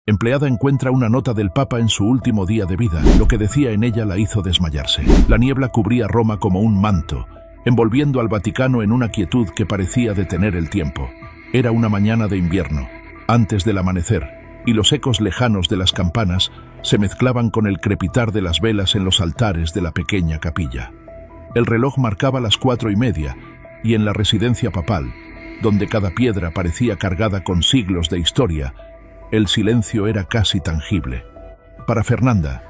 Empleada encuentra una nota del Papa en su último día de vida. Lo que decía en ella la hizo desmayarse. La niebla cubría Roma como un manto, envolviendo al Vaticano en una quietud que parecía detener el tiempo. Era una mañana de invierno, antes del amanecer, y los ecos lejanos de las campanas se mezclaban con el crepitar de las velas en los altares de la pequeña capilla. El reloj marcaba las 4:30, y en la residencia papal, donde cada piedra parecía cargada con siglos de historia, el silencio era casi tangible. Para Fernanda,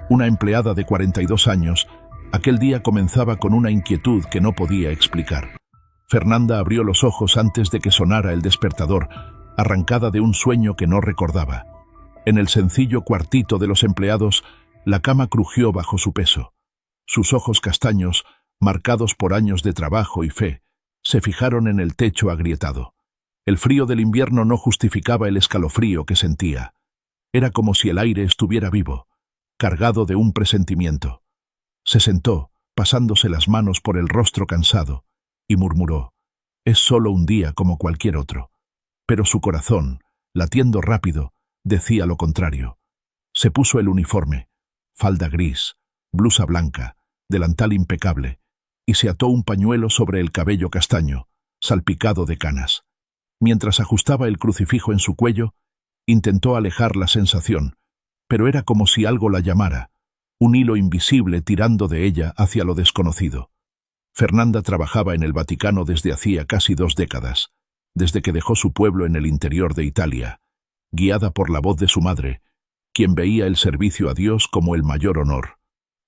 una empleada de 42 años, aquel día comenzaba con una inquietud que no podía explicar. Fernanda abrió los ojos antes de que sonara el despertador, arrancada de un sueño que no recordaba. En el sencillo cuartito de los empleados, la cama crujió bajo su peso. Sus ojos castaños, marcados por años de trabajo y fe, se fijaron en el techo agrietado. El frío del invierno no justificaba el escalofrío que sentía. Era como si el aire estuviera vivo, cargado de un presentimiento. Se sentó, pasándose las manos por el rostro cansado, y murmuró: «Es solo un día como cualquier otro». Pero su corazón, latiendo rápido, decía lo contrario. Se puso el uniforme, falda gris, blusa blanca, delantal impecable, y se ató un pañuelo sobre el cabello castaño, salpicado de canas. Mientras ajustaba el crucifijo en su cuello, intentó alejar la sensación, pero era como si algo la llamara, un hilo invisible tirando de ella hacia lo desconocido. Fernanda trabajaba en el Vaticano desde hacía casi 2 décadas, desde que dejó su pueblo en el interior de Italia, guiada por la voz de su madre, quien veía el servicio a Dios como el mayor honor.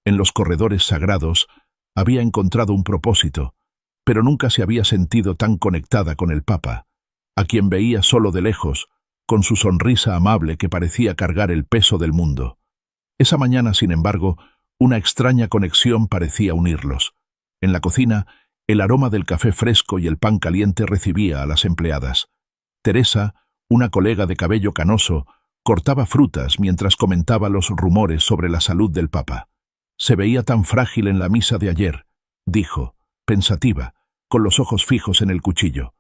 En los corredores sagrados había encontrado un propósito, pero nunca se había sentido tan conectada con el Papa, a quien veía solo de lejos, con su sonrisa amable que parecía cargar el peso del mundo. Esa mañana, sin embargo, una extraña conexión parecía unirlos. En la cocina, el aroma del café fresco y el pan caliente recibía a las empleadas. Teresa, una colega de cabello canoso, cortaba frutas mientras comentaba los rumores sobre la salud del Papa. «Se veía tan frágil en la misa de ayer», dijo, pensativa, con los ojos fijos en el cuchillo.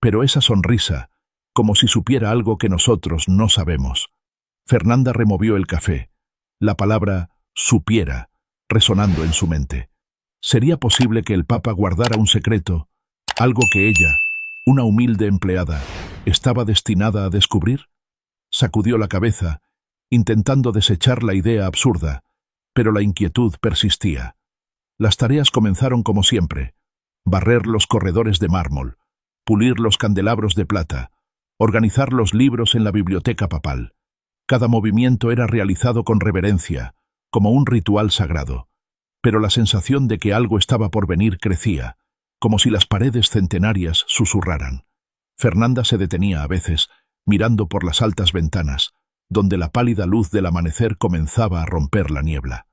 Pero esa sonrisa, como si supiera algo que nosotros no sabemos. Fernanda removió el café, la palabra «supiera» resonando en su mente. ¿Sería posible que el Papa guardara un secreto, algo que ella, una humilde empleada, estaba destinada a descubrir? Sacudió la cabeza, intentando desechar la idea absurda, pero la inquietud persistía. Las tareas comenzaron como siempre: barrer los corredores de mármol, pulir los candelabros de plata, organizar los libros en la biblioteca papal. Cada movimiento era realizado con reverencia, como un ritual sagrado. Pero la sensación de que algo estaba por venir crecía, como si las paredes centenarias susurraran. Fernanda se detenía a veces, mirando por las altas ventanas, donde la pálida luz del amanecer comenzaba a romper la niebla.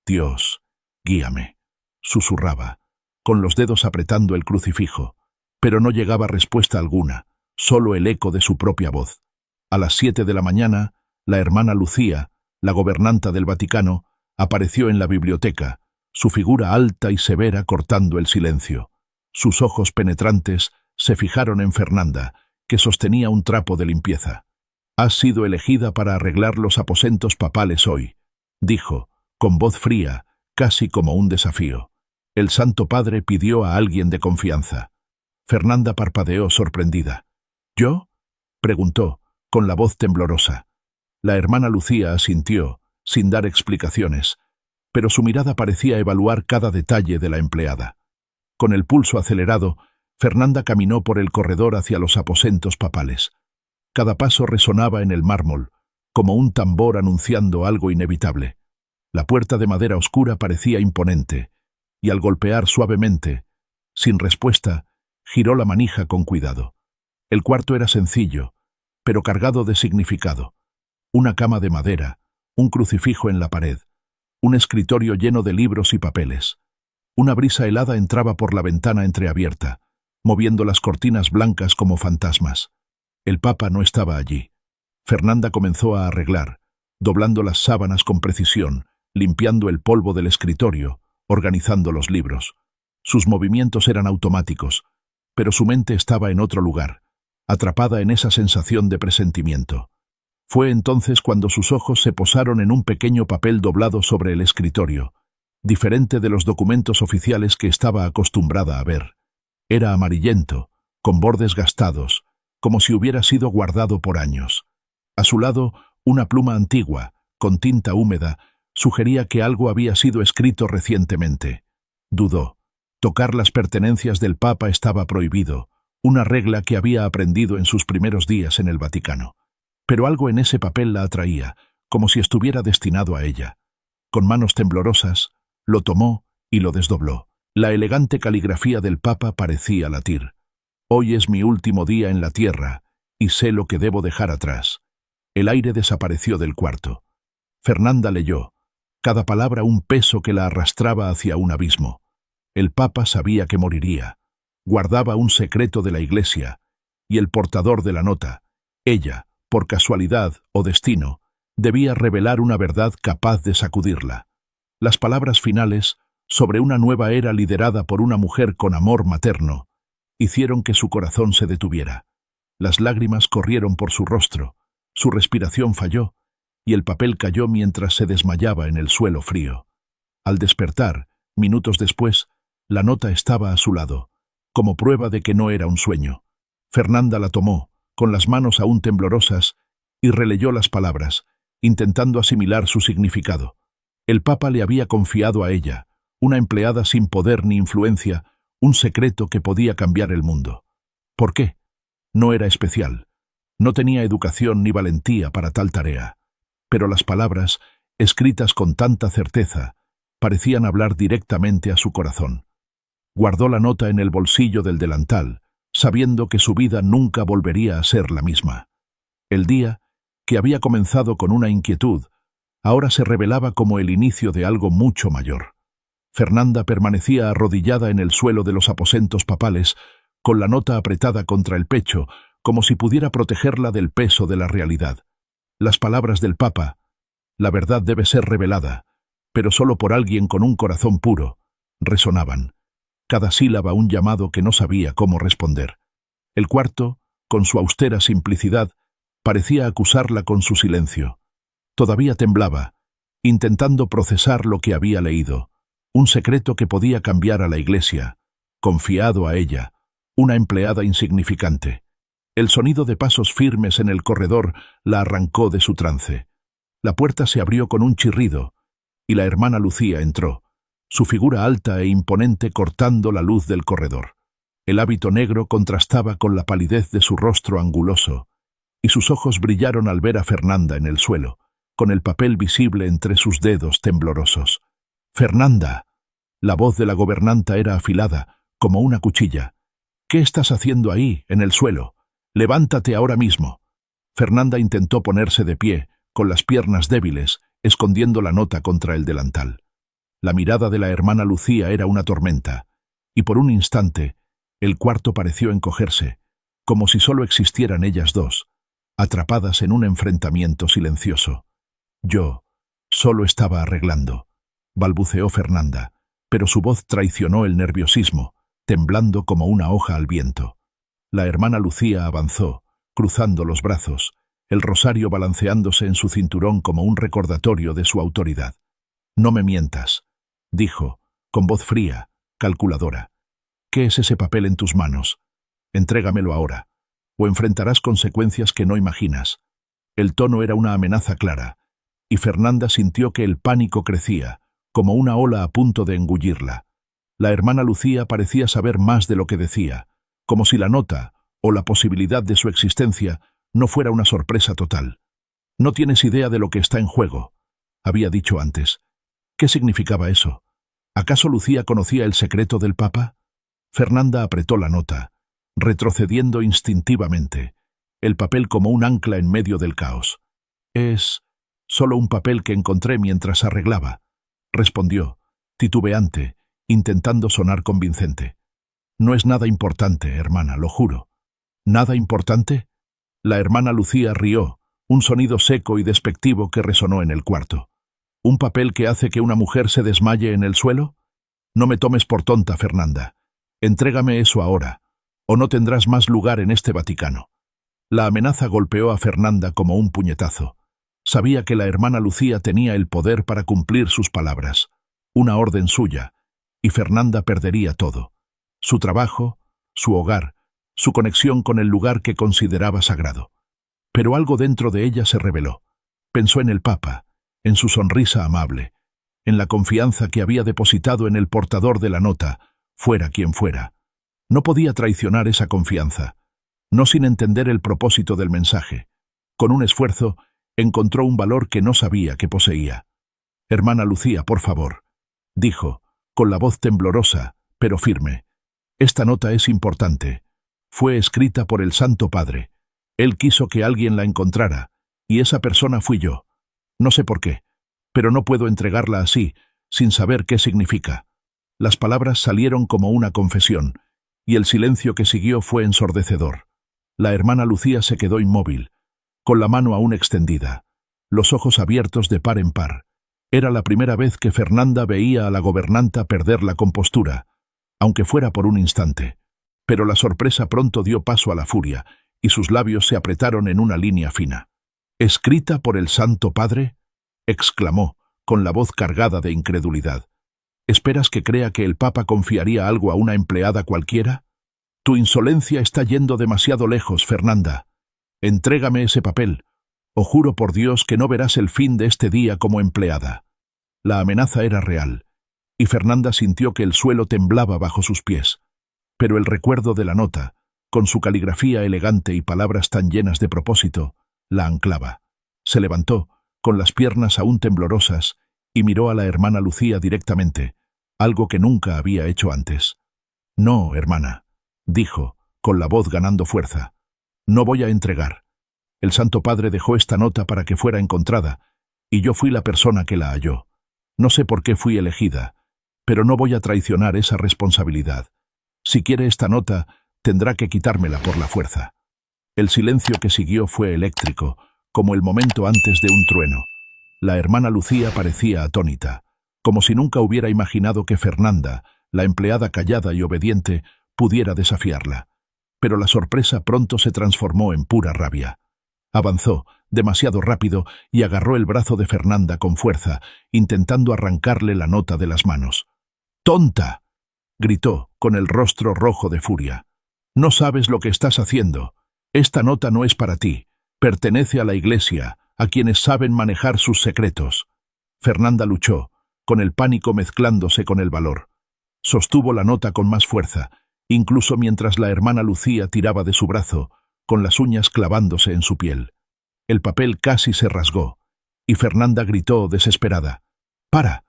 «Dios, guíame», susurraba, con los dedos apretando el crucifijo, pero no llegaba respuesta alguna, solo el eco de su propia voz. A las 7 de la mañana, la hermana Lucía, la gobernanta del Vaticano, apareció en la biblioteca, su figura alta y severa cortando el silencio. Sus ojos penetrantes se fijaron en Fernanda, que sostenía un trapo de limpieza. «Has sido elegida para arreglar los aposentos papales hoy», dijo, con voz fría, casi como un desafío. El Santo Padre pidió a alguien de confianza. Fernanda parpadeó sorprendida. «¿Yo?», preguntó, con la voz temblorosa. La hermana Lucía asintió, sin dar explicaciones, pero su mirada parecía evaluar cada detalle de la empleada. Con el pulso acelerado, Fernanda caminó por el corredor hacia los aposentos papales. Cada paso resonaba en el mármol, como un tambor anunciando algo inevitable. La puerta de madera oscura parecía imponente, y al golpear suavemente, sin respuesta, giró la manija con cuidado. El cuarto era sencillo, pero cargado de significado. Una cama de madera, un crucifijo en la pared, un escritorio lleno de libros y papeles. Una brisa helada entraba por la ventana entreabierta, moviendo las cortinas blancas como fantasmas. El Papa no estaba allí. Fernanda comenzó a arreglar, doblando las sábanas con precisión, limpiando el polvo del escritorio, organizando los libros. Sus movimientos eran automáticos, pero su mente estaba en otro lugar, atrapada en esa sensación de presentimiento. Fue entonces cuando sus ojos se posaron en un pequeño papel doblado sobre el escritorio, diferente de los documentos oficiales que estaba acostumbrada a ver. Era amarillento, con bordes gastados, como si hubiera sido guardado por años. A su lado, una pluma antigua, con tinta húmeda, sugería que algo había sido escrito recientemente. Dudó. Tocar las pertenencias del Papa estaba prohibido, una regla que había aprendido en sus primeros días en el Vaticano. Pero algo en ese papel la atraía, como si estuviera destinado a ella. Con manos temblorosas, lo tomó y lo desdobló. La elegante caligrafía del Papa parecía latir. Hoy es mi último día en la tierra, y sé lo que debo dejar atrás. El aire desapareció del cuarto. Fernanda leyó, cada palabra un peso que la arrastraba hacia un abismo. El Papa sabía que moriría. Guardaba un secreto de la Iglesia, y el portador de la nota, ella, por casualidad o destino, debía revelar una verdad capaz de sacudirla. Las palabras finales, sobre una nueva era liderada por una mujer con amor materno, hicieron que su corazón se detuviera. Las lágrimas corrieron por su rostro, su respiración falló, y el papel cayó mientras se desmayaba en el suelo frío. Al despertar, minutos después, la nota estaba a su lado, como prueba de que no era un sueño. Fernanda la tomó, con las manos aún temblorosas, y releyó las palabras, intentando asimilar su significado. El Papa le había confiado a ella, una empleada sin poder ni influencia, un secreto que podía cambiar el mundo. ¿Por qué? No era especial. No tenía educación ni valentía para tal tarea. Pero las palabras, escritas con tanta certeza, parecían hablar directamente a su corazón. Guardó la nota en el bolsillo del delantal, sabiendo que su vida nunca volvería a ser la misma. El día, que había comenzado con una inquietud, ahora se revelaba como el inicio de algo mucho mayor. Fernanda permanecía arrodillada en el suelo de los aposentos papales, con la nota apretada contra el pecho, como si pudiera protegerla del peso de la realidad. Las palabras del Papa, la verdad debe ser revelada, pero solo por alguien con un corazón puro, resonaban. Cada sílaba un llamado que no sabía cómo responder. El cuarto, con su austera simplicidad, parecía acusarla con su silencio. Todavía temblaba, intentando procesar lo que había leído. Un secreto que podía cambiar a la Iglesia, confiado a ella, una empleada insignificante. El sonido de pasos firmes en el corredor la arrancó de su trance. La puerta se abrió con un chirrido, y la hermana Lucía entró, su figura alta e imponente cortando la luz del corredor. El hábito negro contrastaba con la palidez de su rostro anguloso, y sus ojos brillaron al ver a Fernanda en el suelo, con el papel visible entre sus dedos temblorosos. «Fernanda». La voz de la gobernanta era afilada, como una cuchilla. «¿Qué estás haciendo ahí, en el suelo? Levántate ahora mismo». Fernanda intentó ponerse de pie, con las piernas débiles, escondiendo la nota contra el delantal. La mirada de la hermana Lucía era una tormenta, y por un instante, el cuarto pareció encogerse, como si solo existieran ellas dos, atrapadas en un enfrentamiento silencioso. «Yo solo estaba arreglando», balbuceó Fernanda, pero su voz traicionó el nerviosismo, temblando como una hoja al viento. La hermana Lucía avanzó, cruzando los brazos, el rosario balanceándose en su cinturón como un recordatorio de su autoridad. «No me mientas», dijo, con voz fría, calculadora. «¿Qué es ese papel en tus manos? Entrégamelo ahora, o enfrentarás consecuencias que no imaginas». El tono era una amenaza clara, y Fernanda sintió que el pánico crecía, como una ola a punto de engullirla. La hermana Lucía parecía saber más de lo que decía, como si la nota, o la posibilidad de su existencia, no fuera una sorpresa total. «No tienes idea de lo que está en juego», había dicho antes. ¿Qué significaba eso? ¿Acaso Lucía conocía el secreto del Papa? Fernanda apretó la nota, retrocediendo instintivamente, el papel como un ancla en medio del caos. «Es solo un papel que encontré mientras arreglaba», respondió, titubeante, intentando sonar convincente. «No es nada importante, hermana, lo juro». «¿Nada importante?» La hermana Lucía rió, un sonido seco y despectivo que resonó en el cuarto. ¿Un papel que hace que una mujer se desmaye en el suelo? No me tomes por tonta, Fernanda. Entrégame eso ahora, o no tendrás más lugar en este Vaticano. La amenaza golpeó a Fernanda como un puñetazo. Sabía que la hermana Lucía tenía el poder para cumplir sus palabras, una orden suya, y Fernanda perdería todo: su trabajo, su hogar, su conexión con el lugar que consideraba sagrado. Pero algo dentro de ella se rebeló. Pensó en el Papa, en su sonrisa amable, en la confianza que había depositado en el portador de la nota, fuera quien fuera. No podía traicionar esa confianza, no sin entender el propósito del mensaje. Con un esfuerzo, encontró un valor que no sabía que poseía. «Hermana Lucía, por favor», dijo, con la voz temblorosa, pero firme. «Esta nota es importante. Fue escrita por el Santo Padre. Él quiso que alguien la encontrara, y esa persona fui yo. No sé por qué, pero no puedo entregarla así, sin saber qué significa». Las palabras salieron como una confesión, y el silencio que siguió fue ensordecedor. La hermana Lucía se quedó inmóvil, con la mano aún extendida, los ojos abiertos de par en par. Era la primera vez que Fernanda veía a la gobernanta perder la compostura, aunque fuera por un instante. Pero la sorpresa pronto dio paso a la furia, y sus labios se apretaron en una línea fina. «¿Escrita por el Santo Padre?», exclamó, con la voz cargada de incredulidad. «¿Esperas que crea que el Papa confiaría algo a una empleada cualquiera? Tu insolencia está yendo demasiado lejos, Fernanda. Entrégame ese papel, o juro por Dios que no verás el fin de este día como empleada». La amenaza era real, y Fernanda sintió que el suelo temblaba bajo sus pies. Pero el recuerdo de la nota, con su caligrafía elegante y palabras tan llenas de propósito, la anclaba. Se levantó, con las piernas aún temblorosas, y miró a la hermana Lucía directamente, algo que nunca había hecho antes. «No, hermana», dijo, con la voz ganando fuerza. «No voy a entregar. El Santo Padre dejó esta nota para que fuera encontrada, y yo fui la persona que la halló. No sé por qué fui elegida, pero no voy a traicionar esa responsabilidad. Si quiere esta nota, tendrá que quitármela por la fuerza». El silencio que siguió fue eléctrico, como el momento antes de un trueno. La hermana Lucía parecía atónita, como si nunca hubiera imaginado que Fernanda, la empleada callada y obediente, pudiera desafiarla. Pero la sorpresa pronto se transformó en pura rabia. Avanzó, demasiado rápido, y agarró el brazo de Fernanda con fuerza, intentando arrancarle la nota de las manos. «¡Tonta!», gritó, con el rostro rojo de furia. «No sabes lo que estás haciendo. Esta nota no es para ti. Pertenece a la Iglesia, a quienes saben manejar sus secretos». Fernanda luchó, con el pánico mezclándose con el valor. Sostuvo la nota con más fuerza, incluso mientras la hermana Lucía tiraba de su brazo, con las uñas clavándose en su piel. El papel casi se rasgó, y Fernanda gritó desesperada. «¡Para!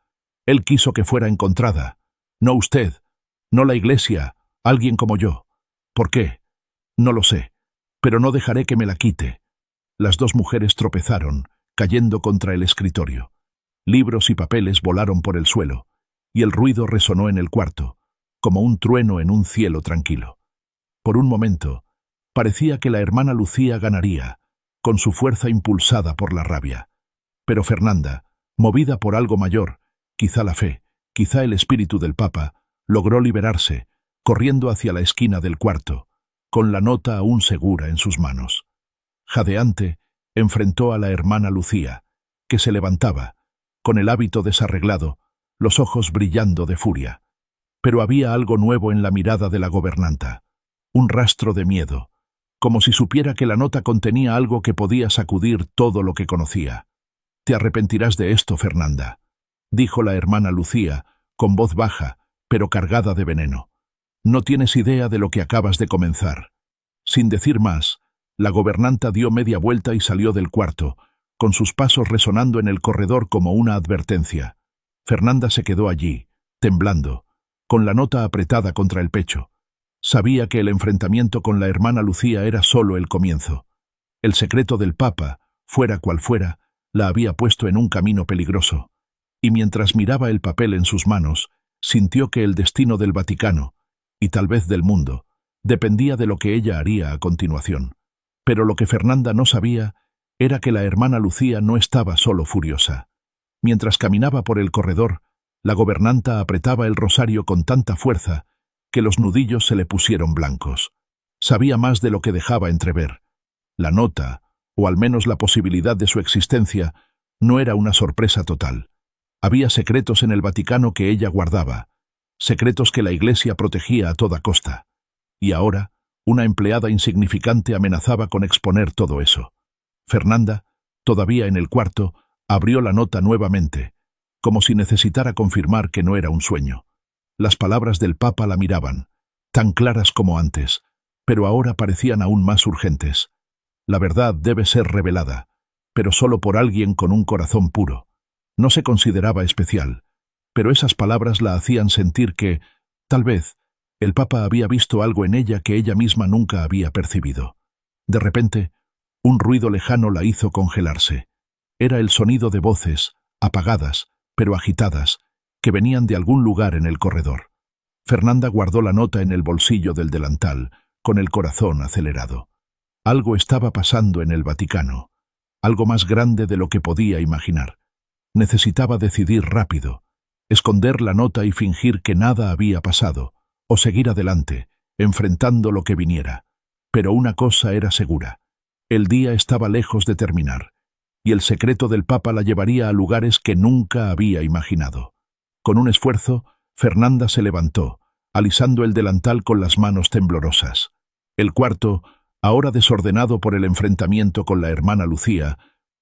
Él quiso que fuera encontrada. No usted, no la Iglesia, alguien como yo. ¿Por qué? No lo sé, pero no dejaré que me la quite». Las dos mujeres tropezaron, cayendo contra el escritorio. Libros y papeles volaron por el suelo, y el ruido resonó en el cuarto, como un trueno en un cielo tranquilo. Por un momento, parecía que la hermana Lucía ganaría, con su fuerza impulsada por la rabia. Pero Fernanda, movida por algo mayor, quizá la fe, quizá el espíritu del Papa, logró liberarse, corriendo hacia la esquina del cuarto, con la nota aún segura en sus manos. Jadeante, enfrentó a la hermana Lucía, que se levantaba, con el hábito desarreglado, los ojos brillando de furia. Pero había algo nuevo en la mirada de la gobernanta, un rastro de miedo, como si supiera que la nota contenía algo que podía sacudir todo lo que conocía. «Te arrepentirás de esto, Fernanda», dijo la hermana Lucía, con voz baja, pero cargada de veneno. «No tienes idea de lo que acabas de comenzar». Sin decir más, la gobernanta dio media vuelta y salió del cuarto, con sus pasos resonando en el corredor como una advertencia. Fernanda se quedó allí, temblando, con la nota apretada contra el pecho. Sabía que el enfrentamiento con la hermana Lucía era solo el comienzo. El secreto del Papa, fuera cual fuera, la había puesto en un camino peligroso, y mientras miraba el papel en sus manos, sintió que el destino del Vaticano, y tal vez del mundo, dependía de lo que ella haría a continuación. Pero lo que Fernanda no sabía era que la hermana Lucía no estaba solo furiosa. Mientras caminaba por el corredor, la gobernanta apretaba el rosario con tanta fuerza que los nudillos se le pusieron blancos. Sabía más de lo que dejaba entrever. La nota, o al menos la posibilidad de su existencia, no era una sorpresa total. Había secretos en el Vaticano que ella guardaba, secretos que la Iglesia protegía a toda costa. Y ahora, una empleada insignificante amenazaba con exponer todo eso. Fernanda, todavía en el cuarto, abrió la nota nuevamente, como si necesitara confirmar que no era un sueño. Las palabras del Papa la miraban, tan claras como antes, pero ahora parecían aún más urgentes. La verdad debe ser revelada, pero solo por alguien con un corazón puro. No se consideraba especial, pero esas palabras la hacían sentir que, tal vez, el Papa había visto algo en ella que ella misma nunca había percibido. De repente, un ruido lejano la hizo congelarse. Era el sonido de voces, apagadas, pero agitadas, que venían de algún lugar en el corredor. Fernanda guardó la nota en el bolsillo del delantal, con el corazón acelerado. Algo estaba pasando en el Vaticano, algo más grande de lo que podía imaginar. Necesitaba decidir rápido, esconder la nota y fingir que nada había pasado, o seguir adelante, enfrentando lo que viniera. Pero una cosa era segura: el día estaba lejos de terminar, y el secreto del Papa la llevaría a lugares que nunca había imaginado. Con un esfuerzo, Fernanda se levantó, alisando el delantal con las manos temblorosas. El cuarto, ahora desordenado por el enfrentamiento con la hermana Lucía,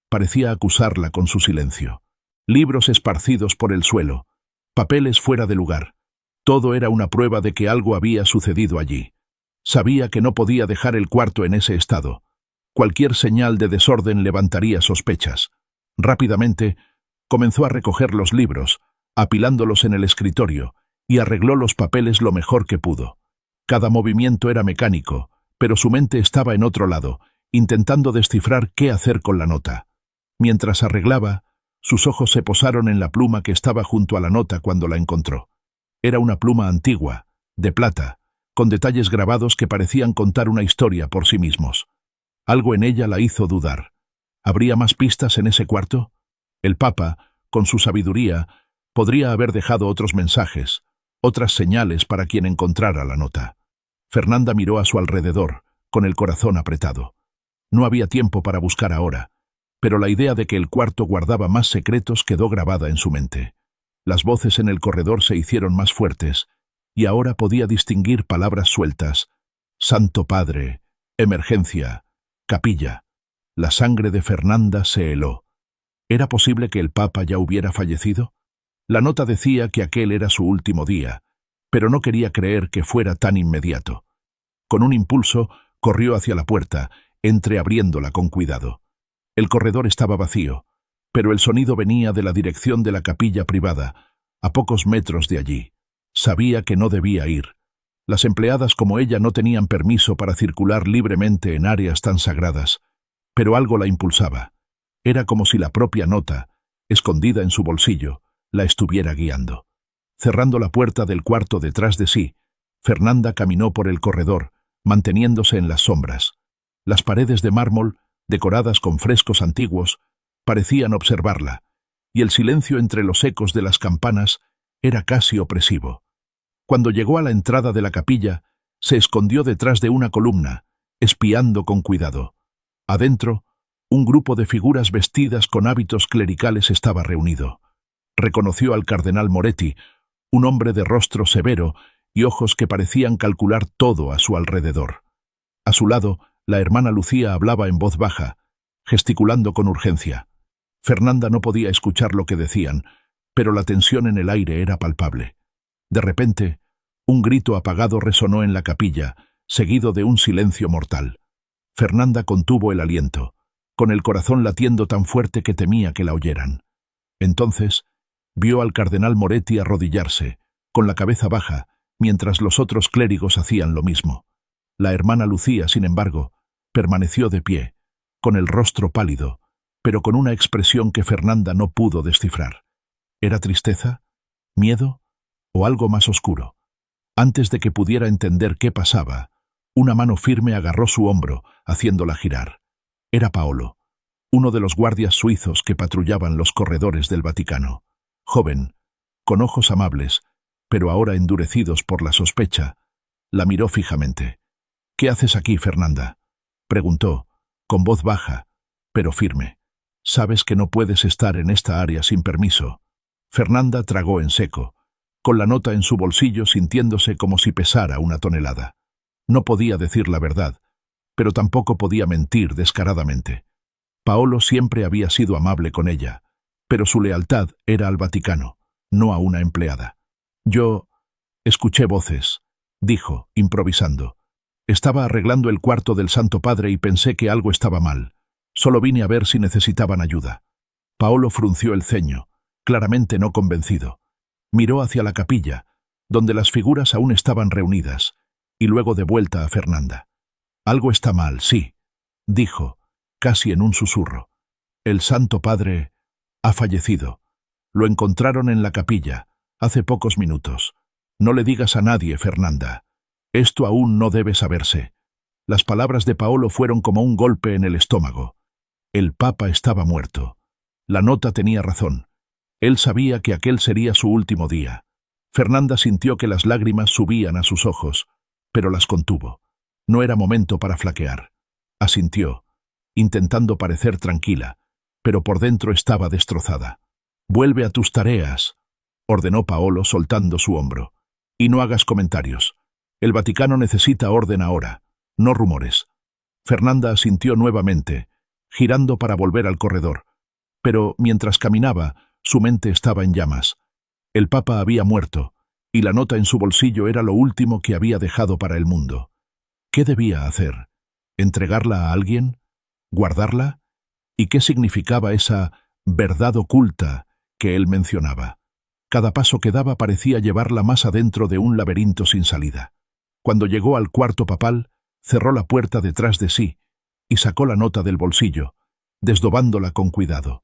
parecía acusarla con su silencio. Libros esparcidos por el suelo, papeles fuera de lugar. Todo era una prueba de que algo había sucedido allí. Sabía que no podía dejar el cuarto en ese estado. Cualquier señal de desorden levantaría sospechas. Rápidamente, comenzó a recoger los libros, apilándolos en el escritorio, y arregló los papeles lo mejor que pudo. Cada movimiento era mecánico, pero su mente estaba en otro lado, intentando descifrar qué hacer con la nota. Mientras arreglaba, sus ojos se posaron en la pluma que estaba junto a la nota cuando la encontró. Era una pluma antigua, de plata, con detalles grabados que parecían contar una historia por sí mismos. Algo en ella la hizo dudar. ¿Habría más pistas en ese cuarto? El Papa, con su sabiduría, podría haber dejado otros mensajes, otras señales para quien encontrara la nota. Fernanda miró a su alrededor, con el corazón apretado. No había tiempo para buscar ahora, pero la idea de que el cuarto guardaba más secretos quedó grabada en su mente. Las voces en el corredor se hicieron más fuertes, y ahora podía distinguir palabras sueltas: Santo Padre, emergencia, capilla. La sangre de Fernanda se heló. ¿Era posible que el Papa ya hubiera fallecido? La nota decía que aquel era su último día, pero no quería creer que fuera tan inmediato. Con un impulso, corrió hacia la puerta, entreabriéndola con cuidado. El corredor estaba vacío, pero el sonido venía de la dirección de la capilla privada, a pocos metros de allí. Sabía que no debía ir. Las empleadas como ella no tenían permiso para circular libremente en áreas tan sagradas, pero algo la impulsaba. Era como si la propia nota, escondida en su bolsillo, la estuviera guiando. Cerrando la puerta del cuarto detrás de sí, Fernanda caminó por el corredor, manteniéndose en las sombras. Las paredes de mármol, decoradas con frescos antiguos, parecían observarla, y el silencio entre los ecos de las campanas era casi opresivo. Cuando llegó a la entrada de la capilla, se escondió detrás de una columna, espiando con cuidado. Adentro, un grupo de figuras vestidas con hábitos clericales estaba reunido. Reconoció al cardenal Moretti, un hombre de rostro severo y ojos que parecían calcular todo a su alrededor. A su lado, la hermana Lucía hablaba en voz baja, gesticulando con urgencia. Fernanda no podía escuchar lo que decían, pero la tensión en el aire era palpable. De repente, un grito apagado resonó en la capilla, seguido de un silencio mortal. Fernanda contuvo el aliento, con el corazón latiendo tan fuerte que temía que la oyeran. Entonces, vio al cardenal Moretti arrodillarse, con la cabeza baja, mientras los otros clérigos hacían lo mismo. La hermana Lucía, sin embargo, permaneció de pie, con el rostro pálido, pero con una expresión que Fernanda no pudo descifrar. ¿Era tristeza? ¿Miedo? ¿O algo más oscuro? Antes de que pudiera entender qué pasaba, una mano firme agarró su hombro, haciéndola girar. Era Paolo, uno de los guardias suizos que patrullaban los corredores del Vaticano. Joven, con ojos amables, pero ahora endurecidos por la sospecha, la miró fijamente. «¿Qué haces aquí, Fernanda?», preguntó, con voz baja, pero firme. «Sabes que no puedes estar en esta área sin permiso». Fernanda tragó en seco, con la nota en su bolsillo sintiéndose como si pesara una tonelada. No podía decir la verdad, pero tampoco podía mentir descaradamente. Paolo siempre había sido amable con ella, pero su lealtad era al Vaticano, no a una empleada. «Yo escuché voces», dijo, improvisando. «Estaba arreglando el cuarto del Santo Padre y pensé que algo estaba mal. Solo vine a ver si necesitaban ayuda». Paolo frunció el ceño, claramente no convencido. Miró hacia la capilla, donde las figuras aún estaban reunidas, y luego de vuelta a Fernanda. «Algo está mal, sí», dijo, casi en un susurro. «El Santo Padre ha fallecido. Lo encontraron en la capilla, hace pocos minutos. No le digas a nadie, Fernanda. Esto aún no debe saberse». Las palabras de Paolo fueron como un golpe en el estómago. El Papa estaba muerto. La nota tenía razón. Él sabía que aquel sería su último día. Fernanda sintió que las lágrimas subían a sus ojos, pero las contuvo. No era momento para flaquear. Asintió, intentando parecer tranquila, pero por dentro estaba destrozada. «Vuelve a tus tareas», ordenó Paolo soltando su hombro. «Y no hagas comentarios. El Vaticano necesita orden ahora, no rumores». Fernanda asintió nuevamente, girando para volver al corredor. Pero mientras caminaba, su mente estaba en llamas. El Papa había muerto, y la nota en su bolsillo era lo último que había dejado para el mundo. ¿Qué debía hacer? ¿Entregarla a alguien? ¿Guardarla? ¿Y qué significaba esa verdad oculta que él mencionaba? Cada paso que daba parecía llevarla más adentro de un laberinto sin salida. Cuando llegó al cuarto papal, cerró la puerta detrás de sí y sacó la nota del bolsillo, desdobándola con cuidado.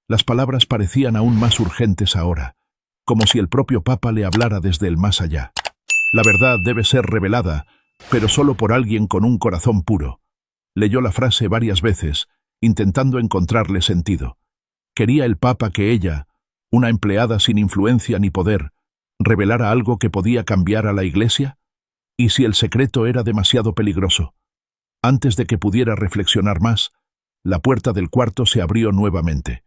Las palabras parecían aún más urgentes ahora, como si el propio Papa le hablara desde el más allá. «La verdad debe ser revelada, pero solo por alguien con un corazón puro». Leyó la frase varias veces, intentando encontrarle sentido. ¿Quería el Papa que ella, una empleada sin influencia ni poder, revelara algo que podía cambiar a la Iglesia? ¿Y si el secreto era demasiado peligroso? Antes de que pudiera reflexionar más, la puerta del cuarto se abrió nuevamente.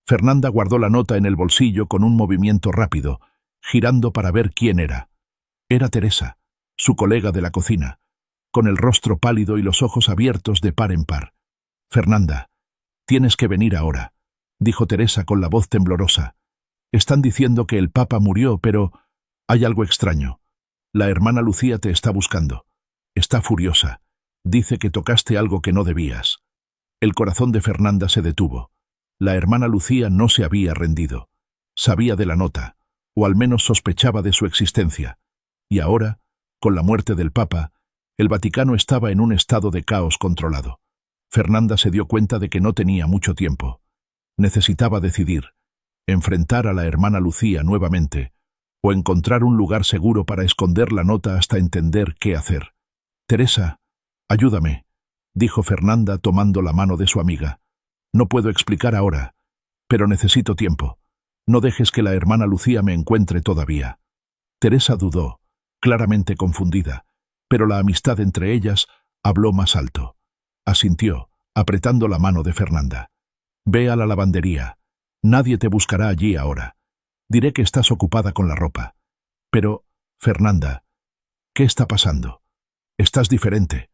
Fernanda guardó la nota en el bolsillo con un movimiento rápido, girando para ver quién era. Era Teresa, su colega de la cocina, con el rostro pálido y los ojos abiertos de par en par. «Fernanda, tienes que venir ahora», dijo Teresa con la voz temblorosa. «Están diciendo que el Papa murió, pero hay algo extraño. La hermana Lucía te está buscando. Está furiosa. Dice que tocaste algo que no debías». El corazón de Fernanda se detuvo. La hermana Lucía no se había rendido. Sabía de la nota, o al menos sospechaba de su existencia. Y ahora, con la muerte del Papa, el Vaticano estaba en un estado de caos controlado. Fernanda se dio cuenta de que no tenía mucho tiempo. Necesitaba decidir, enfrentar a la hermana Lucía nuevamente, o encontrar un lugar seguro para esconder la nota hasta entender qué hacer. «Teresa, ayúdame», dijo Fernanda tomando la mano de su amiga. «No puedo explicar ahora, pero necesito tiempo. No dejes que la hermana Lucía me encuentre todavía». Teresa dudó, claramente confundida, pero la amistad entre ellas habló más alto. Asintió, apretando la mano de Fernanda. «Ve a la lavandería. Nadie te buscará allí ahora. Diré que estás ocupada con la ropa. Pero, Fernanda, ¿qué está pasando? Estás diferente».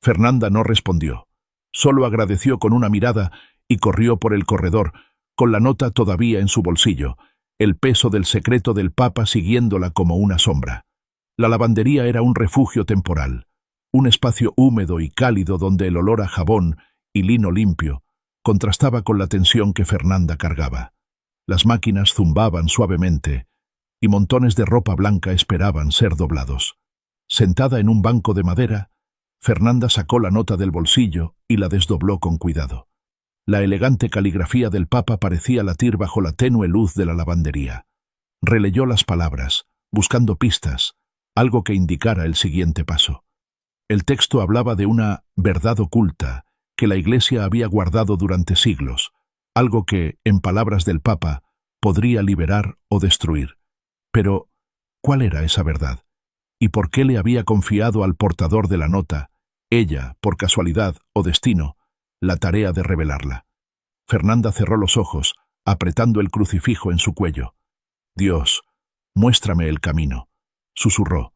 Fernanda no respondió. Solo agradeció con una mirada y corrió por el corredor, con la nota todavía en su bolsillo, el peso del secreto del Papa siguiéndola como una sombra. La lavandería era un refugio temporal, un espacio húmedo y cálido donde el olor a jabón y lino limpio contrastaba con la tensión que Fernanda cargaba. Las máquinas zumbaban suavemente y montones de ropa blanca esperaban ser doblados. Sentada en un banco de madera, Fernanda sacó la nota del bolsillo y la desdobló con cuidado. La elegante caligrafía del Papa parecía latir bajo la tenue luz de la lavandería. Releyó las palabras, buscando pistas, algo que indicara el siguiente paso. El texto hablaba de una verdad oculta que la Iglesia había guardado durante siglos, algo que, en palabras del Papa, podría liberar o destruir. Pero, ¿cuál era esa verdad? ¿Y por qué le había confiado al portador de la nota, ella, por casualidad o destino, la tarea de revelarla. Fernanda cerró los ojos, apretando el crucifijo en su cuello. «Dios, muéstrame el camino», susurró,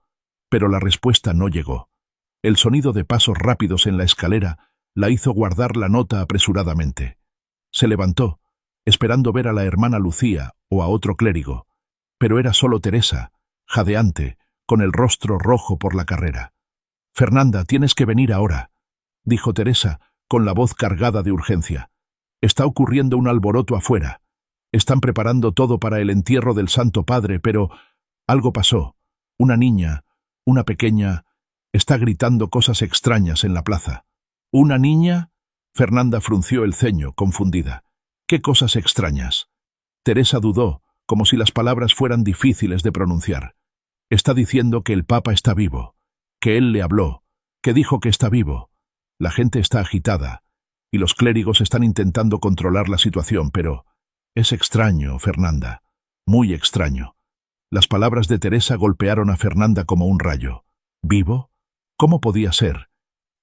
pero la respuesta no llegó. El sonido de pasos rápidos en la escalera la hizo guardar la nota apresuradamente. Se levantó, esperando ver a la hermana Lucía o a otro clérigo, pero era solo Teresa, jadeante, con el rostro rojo por la carrera. «Fernanda, tienes que venir ahora», dijo Teresa, con la voz cargada de urgencia. «Está ocurriendo un alboroto afuera. Están preparando todo para el entierro del Santo Padre, pero algo pasó. Una niña, una pequeña, está gritando cosas extrañas en la plaza». «¿Una niña?», Fernanda frunció el ceño, confundida. «¿Qué cosas extrañas?». Teresa dudó, como si las palabras fueran difíciles de pronunciar. «Está diciendo que el Papa está vivo, que él le habló, que dijo que está vivo. La gente está agitada, y los clérigos están intentando controlar la situación, pero es extraño, Fernanda, muy extraño». Las palabras de Teresa golpearon a Fernanda como un rayo. ¿Vivo? ¿Cómo podía ser?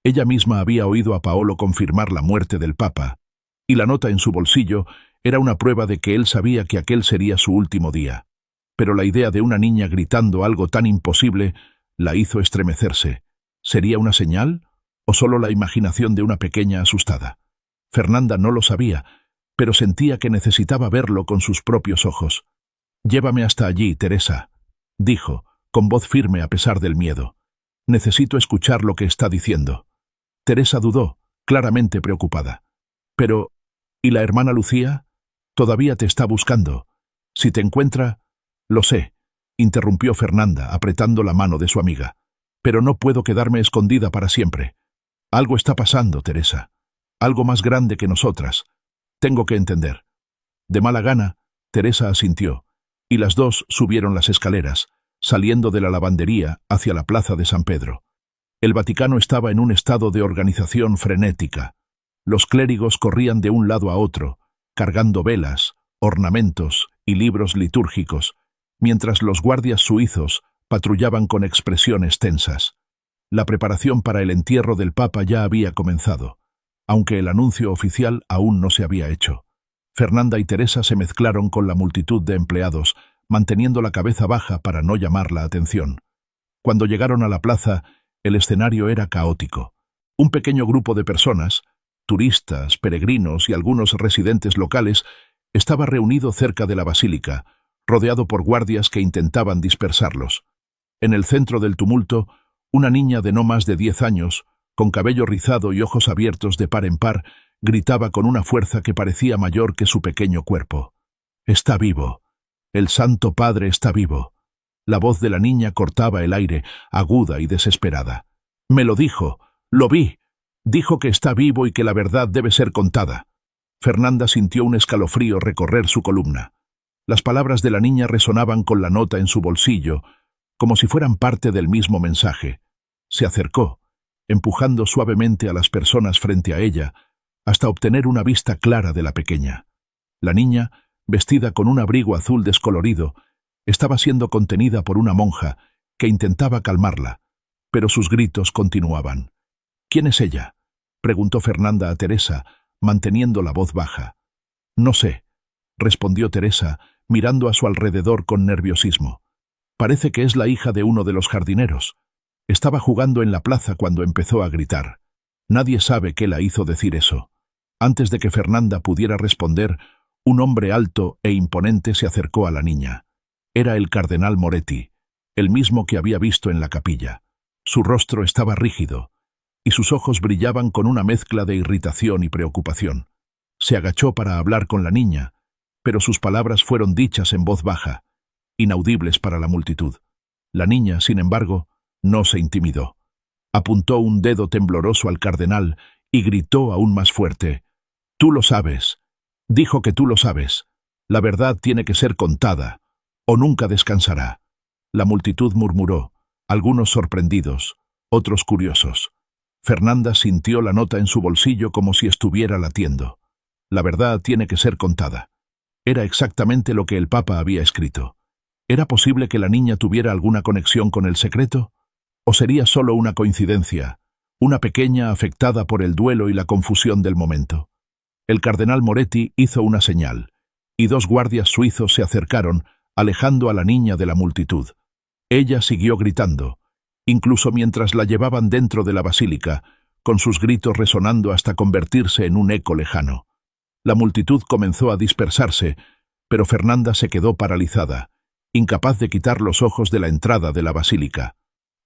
Ella misma había oído a Paolo confirmar la muerte del Papa, y la nota en su bolsillo era una prueba de que él sabía que aquel sería su último día. Pero la idea de una niña gritando algo tan imposible la hizo estremecerse. ¿Sería una señal o solo la imaginación de una pequeña asustada? Fernanda no lo sabía, pero sentía que necesitaba verlo con sus propios ojos. «Llévame hasta allí, Teresa», dijo, con voz firme a pesar del miedo. «Necesito escuchar lo que está diciendo». Teresa dudó, claramente preocupada. «Pero, ¿y la hermana Lucía? Todavía te está buscando. Si te encuentra...». «Lo sé», interrumpió Fernanda, apretando la mano de su amiga. «Pero no puedo quedarme escondida para siempre. Algo está pasando, Teresa. Algo más grande que nosotras. Tengo que entender». De mala gana, Teresa asintió, y las dos subieron las escaleras, saliendo de la lavandería hacia la plaza de San Pedro. El Vaticano estaba en un estado de organización frenética. Los clérigos corrían de un lado a otro, cargando velas, ornamentos y libros litúrgicos, mientras los guardias suizos patrullaban con expresiones tensas. La preparación para el entierro del Papa ya había comenzado, aunque el anuncio oficial aún no se había hecho. Fernanda y Teresa se mezclaron con la multitud de empleados, manteniendo la cabeza baja para no llamar la atención. Cuando llegaron a la plaza, el escenario era caótico. Un pequeño grupo de personas, turistas, peregrinos y algunos residentes locales, estaba reunido cerca de la basílica, rodeado por guardias que intentaban dispersarlos. En el centro del tumulto, una niña de no más de 10 años, con cabello rizado y ojos abiertos de par en par, gritaba con una fuerza que parecía mayor que su pequeño cuerpo. «Está vivo. El Santo Padre está vivo». La voz de la niña cortaba el aire, aguda y desesperada. «Me lo dijo. Lo vi. Dijo que está vivo y que la verdad debe ser contada». Fernanda sintió un escalofrío recorrer su columna. Las palabras de la niña resonaban con la nota en su bolsillo, como si fueran parte del mismo mensaje. Se acercó, empujando suavemente a las personas frente a ella, hasta obtener una vista clara de la pequeña. La niña, vestida con un abrigo azul descolorido, estaba siendo contenida por una monja que intentaba calmarla, pero sus gritos continuaban. «¿Quién es ella?», preguntó Fernanda a Teresa, manteniendo la voz baja. «No sé», respondió Teresa, mirando a su alrededor con nerviosismo. «Parece que es la hija de uno de los jardineros. Estaba jugando en la plaza cuando empezó a gritar. Nadie sabe qué la hizo decir eso». Antes de que Fernanda pudiera responder, un hombre alto e imponente se acercó a la niña. Era el cardenal Moretti, el mismo que había visto en la capilla. Su rostro estaba rígido, y sus ojos brillaban con una mezcla de irritación y preocupación. Se agachó para hablar con la niña, pero sus palabras fueron dichas en voz baja, inaudibles para la multitud. La niña, sin embargo, no se intimidó. Apuntó un dedo tembloroso al cardenal y gritó aún más fuerte: «Tú lo sabes. Dijo que tú lo sabes. La verdad tiene que ser contada, o nunca descansará». La multitud murmuró, algunos sorprendidos, otros curiosos. Fernanda sintió la nota en su bolsillo como si estuviera latiendo. La verdad tiene que ser contada. Era exactamente lo que el Papa había escrito. ¿Era posible que la niña tuviera alguna conexión con el secreto? ¿O sería solo una coincidencia, una pequeña afectada por el duelo y la confusión del momento. El cardenal Moretti hizo una señal, y 2 guardias suizos se acercaron, alejando a la niña de la multitud. Ella siguió gritando, incluso mientras la llevaban dentro de la basílica, con sus gritos resonando hasta convertirse en un eco lejano. La multitud comenzó a dispersarse, pero Fernanda se quedó paralizada, incapaz de quitar los ojos de la entrada de la basílica.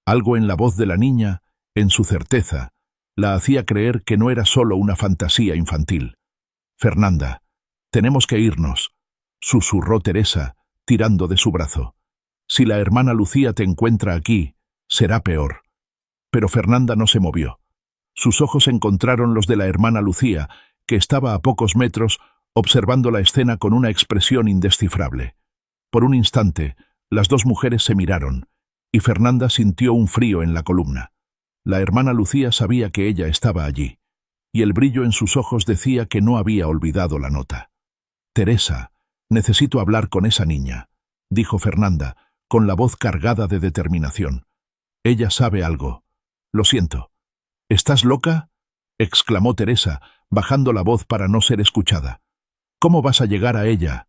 Algo en la voz de la niña, en su certeza, la hacía creer que no era solo una fantasía infantil. «Fernanda, tenemos que irnos», susurró Teresa, tirando de su brazo. «Si la hermana Lucía te encuentra aquí, será peor». Pero Fernanda no se movió. Sus ojos encontraron los de la hermana Lucía, que estaba a pocos metros, observando la escena con una expresión indescifrable. Por un instante, las 2 mujeres se miraron, y Fernanda sintió un frío en la columna. La hermana Lucía sabía que ella estaba allí, y el brillo en sus ojos decía que no había olvidado la nota. «Teresa, necesito hablar con esa niña», dijo Fernanda, con la voz cargada de determinación. «Ella sabe algo. Lo siento». «¿Estás loca?», exclamó Teresa, bajando la voz para no ser escuchada. «¿Cómo vas a llegar a ella?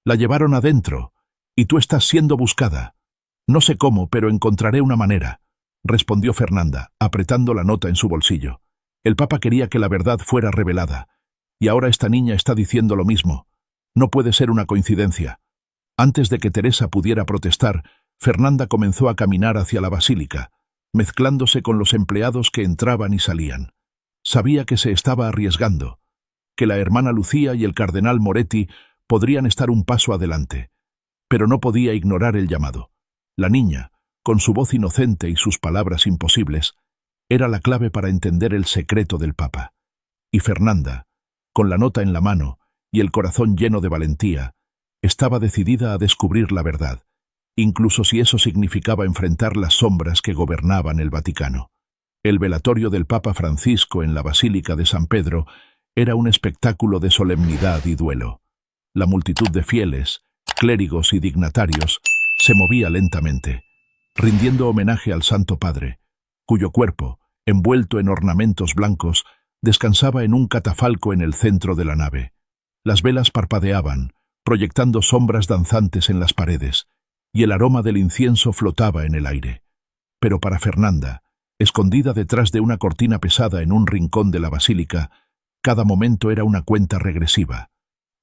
La llevaron adentro, y tú estás siendo buscada». «No sé cómo, pero encontraré una manera», respondió Fernanda, apretando la nota en su bolsillo. El Papa quería que la verdad fuera revelada, y ahora esta niña está diciendo lo mismo. No puede ser una coincidencia. Antes de que Teresa pudiera protestar, Fernanda comenzó a caminar hacia la basílica, mezclándose con los empleados que entraban y salían. Sabía que se estaba arriesgando, que la hermana Lucía y el cardenal Moretti podrían estar un paso adelante, pero no podía ignorar el llamado. La niña, con su voz inocente y sus palabras imposibles, era la clave para entender el secreto del Papa. Y Fernanda, con la nota en la mano y el corazón lleno de valentía, estaba decidida a descubrir la verdad, incluso si eso significaba enfrentar las sombras que gobernaban el Vaticano. El velatorio del Papa Francisco en la Basílica de San Pedro era un espectáculo de solemnidad y duelo. La multitud de fieles, clérigos y dignatarios se movía lentamente, rindiendo homenaje al Santo Padre, cuyo cuerpo, envuelto en ornamentos blancos, descansaba en un catafalco en el centro de la nave. Las velas parpadeaban, proyectando sombras danzantes en las paredes, y el aroma del incienso flotaba en el aire. Pero para Fernanda, escondida detrás de una cortina pesada en un rincón de la basílica, cada momento era una cuenta regresiva.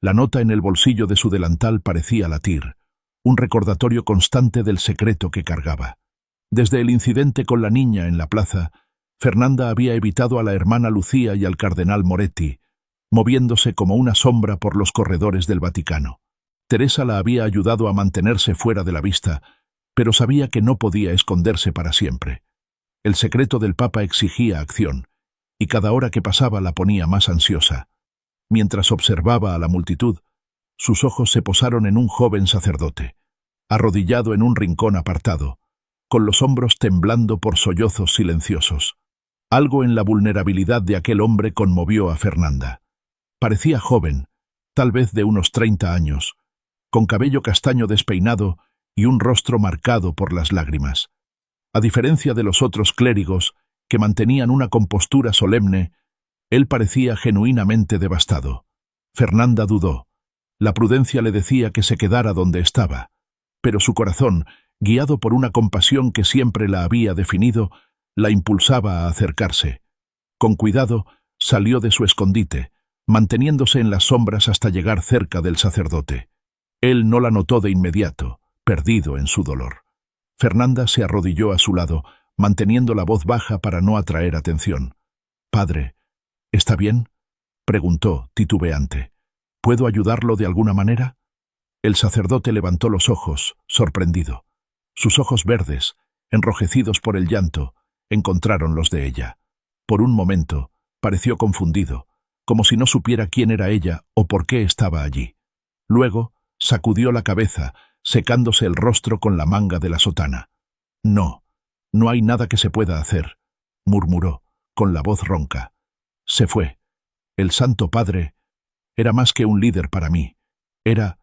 La nota en el bolsillo de su delantal parecía latir, un recordatorio constante del secreto que cargaba. Desde el incidente con la niña en la plaza, Fernanda había evitado a la hermana Lucía y al cardenal Moretti, moviéndose como una sombra por los corredores del Vaticano. Teresa la había ayudado a mantenerse fuera de la vista, pero sabía que no podía esconderse para siempre. El secreto del Papa exigía acción, y cada hora que pasaba la ponía más ansiosa. Mientras observaba a la multitud, sus ojos se posaron en un joven sacerdote, arrodillado en un rincón apartado, con los hombros temblando por sollozos silenciosos. Algo en la vulnerabilidad de aquel hombre conmovió a Fernanda. Parecía joven, tal vez de unos 30 años, con cabello castaño despeinado y un rostro marcado por las lágrimas. A diferencia de los otros clérigos, que mantenían una compostura solemne, él parecía genuinamente devastado. Fernanda dudó. La prudencia le decía que se quedara donde estaba, pero su corazón, guiado por una compasión que siempre la había definido, la impulsaba a acercarse. Con cuidado, salió de su escondite, manteniéndose en las sombras hasta llegar cerca del sacerdote. Él no la notó de inmediato, perdido en su dolor. Fernanda se arrodilló a su lado, manteniendo la voz baja para no atraer atención. «Padre, ¿está bien?», preguntó, titubeante. «¿Puedo ayudarlo de alguna manera?». El sacerdote levantó los ojos, sorprendido. Sus ojos verdes, enrojecidos por el llanto, encontraron los de ella. Por un momento, pareció confundido, como si no supiera quién era ella o por qué estaba allí. Luego, sacudió la cabeza, secándose el rostro con la manga de la sotana. «No, no hay nada que se pueda hacer», murmuró, con la voz ronca. Se fue. El Santo Padre era más que un líder para mí. Era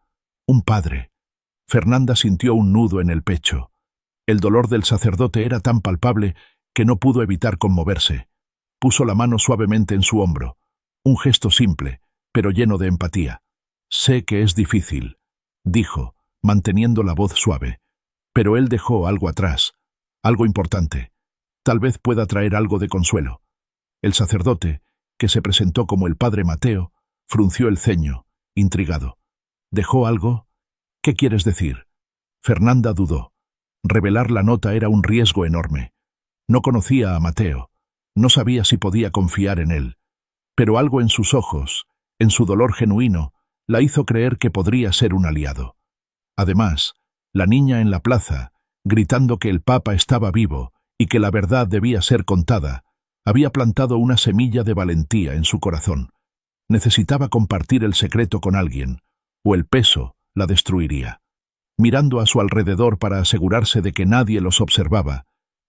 un padre. Fernanda sintió un nudo en el pecho. El dolor del sacerdote era tan palpable que no pudo evitar conmoverse. Puso la mano suavemente en su hombro. Un gesto simple, pero lleno de empatía. «Sé que es difícil», dijo, manteniendo la voz suave. «Pero él dejó algo atrás, algo importante. Tal vez pueda traer algo de consuelo». El sacerdote, que se presentó como el padre Mateo, frunció el ceño, intrigado. «¿Dejó algo? ¿Qué quieres decir?» Fernanda dudó. Revelar la nota era un riesgo enorme. No conocía a Mateo. No sabía si podía confiar en él. Pero algo en sus ojos, en su dolor genuino, la hizo creer que podría ser un aliado. Además, la niña en la plaza, gritando que el Papa estaba vivo y que la verdad debía ser contada, había plantado una semilla de valentía en su corazón. Necesitaba compartir el secreto con alguien, o el peso la destruiría. Mirando a su alrededor para asegurarse de que nadie los observaba,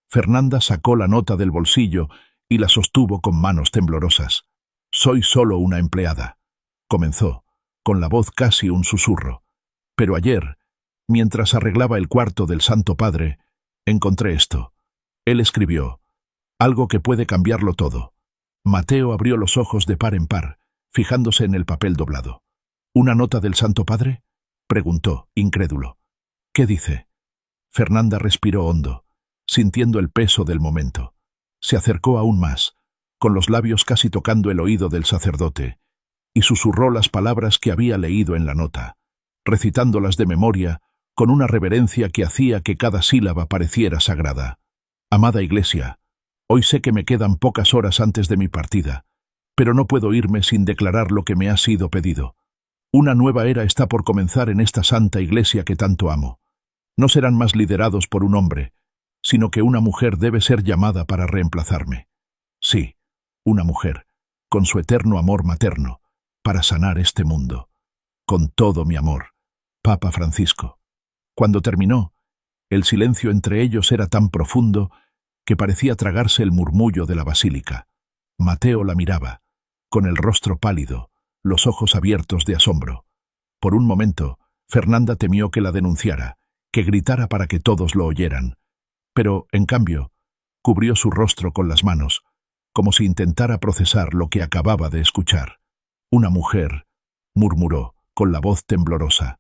Fernanda sacó la nota del bolsillo y la sostuvo con manos temblorosas. «Soy solo una empleada», comenzó, con la voz casi un susurro. «Pero ayer, mientras arreglaba el cuarto del Santo Padre, encontré esto». Él escribió, «Algo que puede cambiarlo todo». Mateo abrió los ojos de par en par, fijándose en el papel doblado. «¿Una nota del Santo Padre?», preguntó, incrédulo. «¿Qué dice?». Fernanda respiró hondo, sintiendo el peso del momento. Se acercó aún más, con los labios casi tocando el oído del sacerdote, y susurró las palabras que había leído en la nota, recitándolas de memoria, con una reverencia que hacía que cada sílaba pareciera sagrada. «Amada Iglesia, hoy sé que me quedan pocas horas antes de mi partida, pero no puedo irme sin declarar lo que me ha sido pedido. Una nueva era está por comenzar en esta santa Iglesia que tanto amo. No serán más liderados por un hombre, sino que una mujer debe ser llamada para reemplazarme. Sí, una mujer, con su eterno amor materno, para sanar este mundo. Con todo mi amor, Papa Francisco». Cuando terminó, el silencio entre ellos era tan profundo que parecía tragarse el murmullo de la basílica. Mateo la miraba, con el rostro pálido, los ojos abiertos de asombro. Por un momento, Fernanda temió que la denunciara, que gritara para que todos lo oyeran. Pero, en cambio, cubrió su rostro con las manos, como si intentara procesar lo que acababa de escuchar. «Una mujer», murmuró, con la voz temblorosa.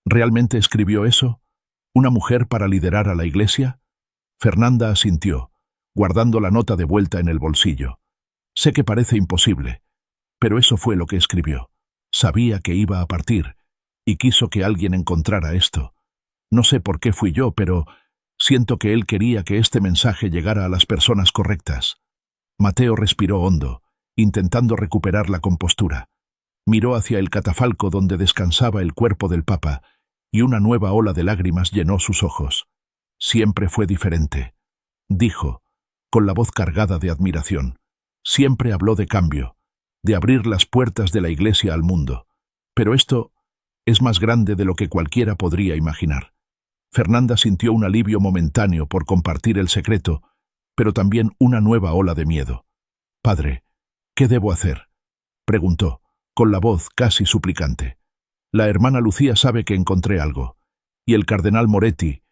«¿Realmente escribió eso? ¿Una mujer para liderar a la Iglesia?». Fernanda asintió, guardando la nota de vuelta en el bolsillo. «Sé que parece imposible, pero eso fue lo que escribió. Sabía que iba a partir, y quiso que alguien encontrara esto. No sé por qué fui yo, pero siento que él quería que este mensaje llegara a las personas correctas». Mateo respiró hondo, intentando recuperar la compostura. Miró hacia el catafalco donde descansaba el cuerpo del Papa, y una nueva ola de lágrimas llenó sus ojos. «Siempre fue diferente», dijo, con la voz cargada de admiración. «Siempre habló de cambio, de abrir las puertas de la Iglesia al mundo. Pero esto es más grande de lo que cualquiera podría imaginar». Fernanda sintió un alivio momentáneo por compartir el secreto, pero también una nueva ola de miedo. «Padre, ¿qué debo hacer?», preguntó, con la voz casi suplicante. «La hermana Lucía sabe que encontré algo, y el cardenal Moretti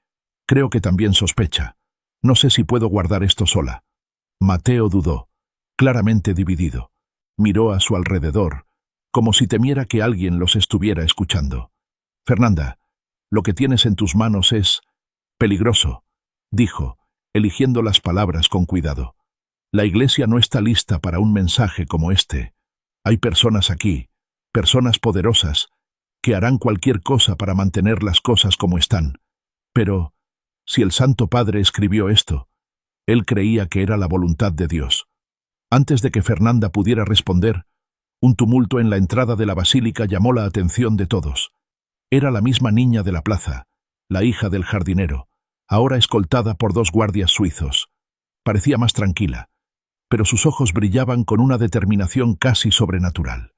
creo que también sospecha. No sé si puedo guardar esto sola». Mateo dudó, claramente dividido. Miró a su alrededor, como si temiera que alguien los estuviera escuchando. «Fernanda, lo que tienes en tus manos es peligroso», dijo, eligiendo las palabras con cuidado. «La Iglesia no está lista para un mensaje como este. Hay personas aquí, personas poderosas, que harán cualquier cosa para mantener las cosas como están. Pero, si el Santo Padre escribió esto, él creía que era la voluntad de Dios». Antes de que Fernanda pudiera responder, un tumulto en la entrada de la basílica llamó la atención de todos. Era la misma niña de la plaza, la hija del jardinero, ahora escoltada por 2 guardias suizos. Parecía más tranquila, pero sus ojos brillaban con una determinación casi sobrenatural.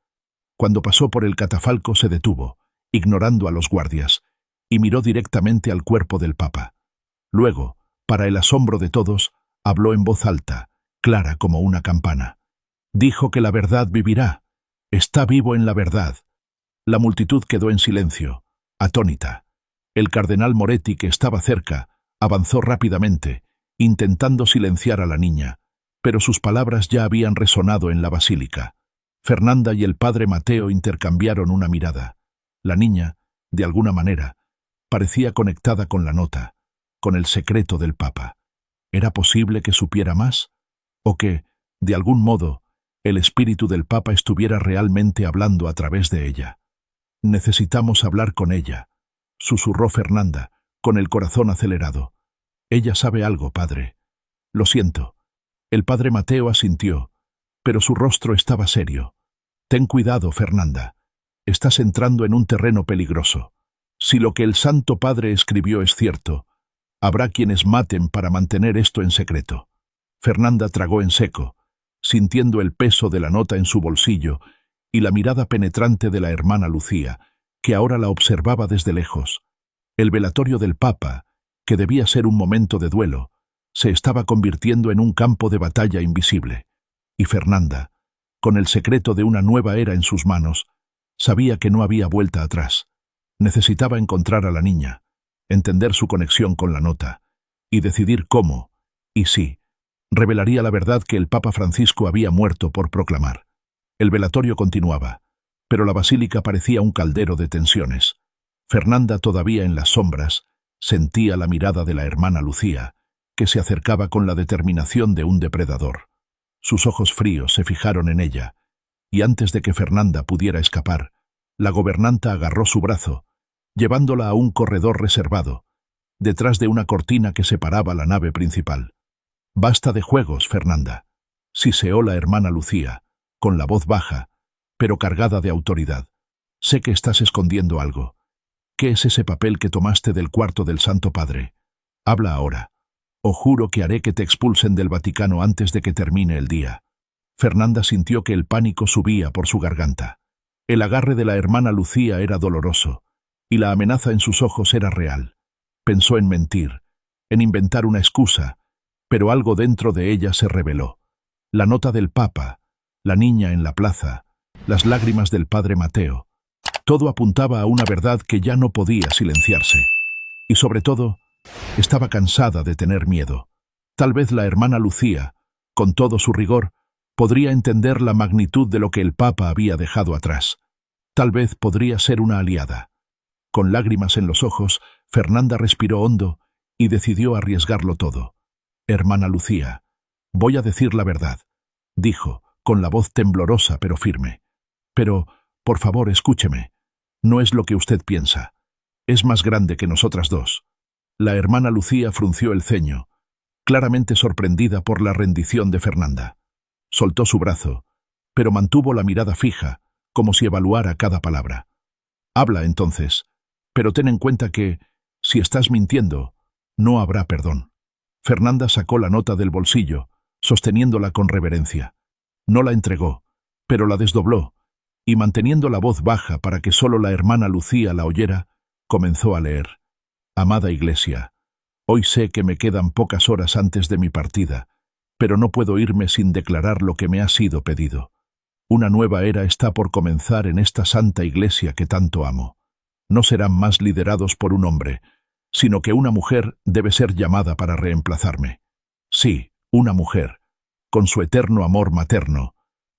Cuando pasó por el catafalco se detuvo, ignorando a los guardias, y miró directamente al cuerpo del Papa. Luego, para el asombro de todos, habló en voz alta, clara como una campana. Dijo que la verdad vivirá. Está vivo en la verdad. La multitud quedó en silencio, atónita. El cardenal Moretti, que estaba cerca, avanzó rápidamente, intentando silenciar a la niña, pero sus palabras ya habían resonado en la basílica. Fernanda y el padre Mateo intercambiaron una mirada. La niña, de alguna manera, parecía conectada con la nota, con el secreto del Papa. ¿Era posible que supiera más? ¿O que, de algún modo, el espíritu del Papa estuviera realmente hablando a través de ella? «Necesitamos hablar con ella», susurró Fernanda, con el corazón acelerado. «Ella sabe algo, padre». «Lo siento». El padre Mateo asintió, pero su rostro estaba serio. «Ten cuidado, Fernanda. Estás entrando en un terreno peligroso. Si lo que el Santo Padre escribió es cierto, habrá quienes maten para mantener esto en secreto». Fernanda tragó en seco, sintiendo el peso de la nota en su bolsillo y la mirada penetrante de la hermana Lucía, que ahora la observaba desde lejos. El velatorio del Papa, que debía ser un momento de duelo, se estaba convirtiendo en un campo de batalla invisible. Y Fernanda, con el secreto de una nueva era en sus manos, sabía que no había vuelta atrás. Necesitaba encontrar a la niña, entender su conexión con la nota, y decidir cómo, y si, revelaría la verdad que el Papa Francisco había muerto por proclamar. El velatorio continuaba, pero la basílica parecía un caldero de tensiones. Fernanda, todavía en las sombras, sentía la mirada de la hermana Lucía, que se acercaba con la determinación de un depredador. Sus ojos fríos se fijaron en ella, y antes de que Fernanda pudiera escapar, la gobernanta agarró su brazo, llevándola a un corredor reservado, detrás de una cortina que separaba la nave principal. «Basta de juegos, Fernanda», siseó la hermana Lucía, con la voz baja, pero cargada de autoridad. «Sé que estás escondiendo algo. ¿Qué es ese papel que tomaste del cuarto del Santo Padre? Habla ahora, o juro que haré que te expulsen del Vaticano antes de que termine el día». Fernanda sintió que el pánico subía por su garganta. El agarre de la hermana Lucía era doloroso, y la amenaza en sus ojos era real. Pensó en mentir, en inventar una excusa, pero algo dentro de ella se reveló. La nota del Papa, la niña en la plaza, las lágrimas del padre Mateo. Todo apuntaba a una verdad que ya no podía silenciarse. Y sobre todo, estaba cansada de tener miedo. Tal vez la hermana Lucía, con todo su rigor, podría entender la magnitud de lo que el Papa había dejado atrás. Tal vez podría ser una aliada. Con lágrimas en los ojos, Fernanda respiró hondo y decidió arriesgarlo todo. «Hermana Lucía, voy a decir la verdad», dijo, con la voz temblorosa pero firme. «Pero, por favor, escúcheme. No es lo que usted piensa. Es más grande que nosotras dos». La hermana Lucía frunció el ceño, claramente sorprendida por la rendición de Fernanda. Soltó su brazo, pero mantuvo la mirada fija, como si evaluara cada palabra. «Habla entonces, pero ten en cuenta que, si estás mintiendo, no habrá perdón». Fernanda sacó la nota del bolsillo, sosteniéndola con reverencia. No la entregó, pero la desdobló, y manteniendo la voz baja para que solo la hermana Lucía la oyera, comenzó a leer. «Amada Iglesia, hoy sé que me quedan pocas horas antes de mi partida, pero no puedo irme sin declarar lo que me ha sido pedido. Una nueva era está por comenzar en esta santa Iglesia que tanto amo. No serán más liderados por un hombre, sino que una mujer debe ser llamada para reemplazarme. Sí, una mujer, con su eterno amor materno,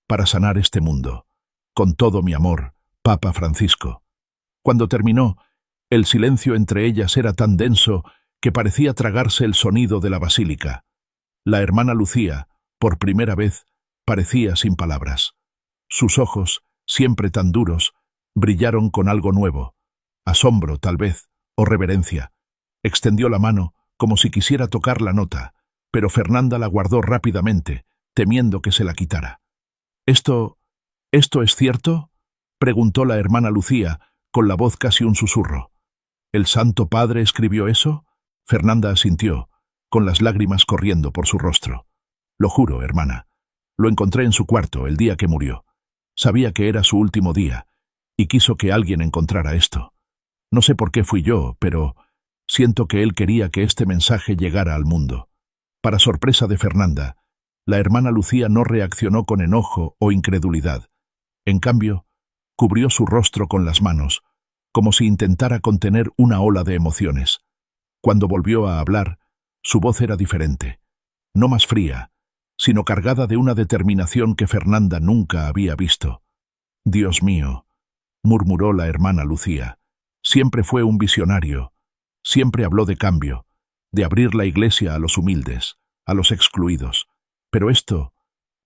para sanar este mundo. Con todo mi amor, Papa Francisco». Cuando terminó, el silencio entre ellas era tan denso que parecía tragarse el sonido de la basílica. La hermana Lucía, por primera vez, parecía sin palabras. Sus ojos, siempre tan duros, brillaron con algo nuevo. Asombro, tal vez, o reverencia. Extendió la mano, como si quisiera tocar la nota, pero Fernanda la guardó rápidamente, temiendo que se la quitara. ¿Esto es cierto?», preguntó la hermana Lucía, con la voz casi un susurro. «¿El Santo Padre escribió eso?». Fernanda asintió, con las lágrimas corriendo por su rostro. «Lo juro, hermana. Lo encontré en su cuarto el día que murió. Sabía que era su último día, y quiso que alguien encontrara esto. No sé por qué fui yo, pero siento que él quería que este mensaje llegara al mundo». Para sorpresa de Fernanda, la hermana Lucía no reaccionó con enojo o incredulidad. En cambio, cubrió su rostro con las manos, como si intentara contener una ola de emociones. Cuando volvió a hablar, su voz era diferente, no más fría, sino cargada de una determinación que Fernanda nunca había visto. «Dios mío», murmuró la hermana Lucía, «siempre fue un visionario, siempre habló de cambio, de abrir la iglesia a los humildes, a los excluidos. Pero esto,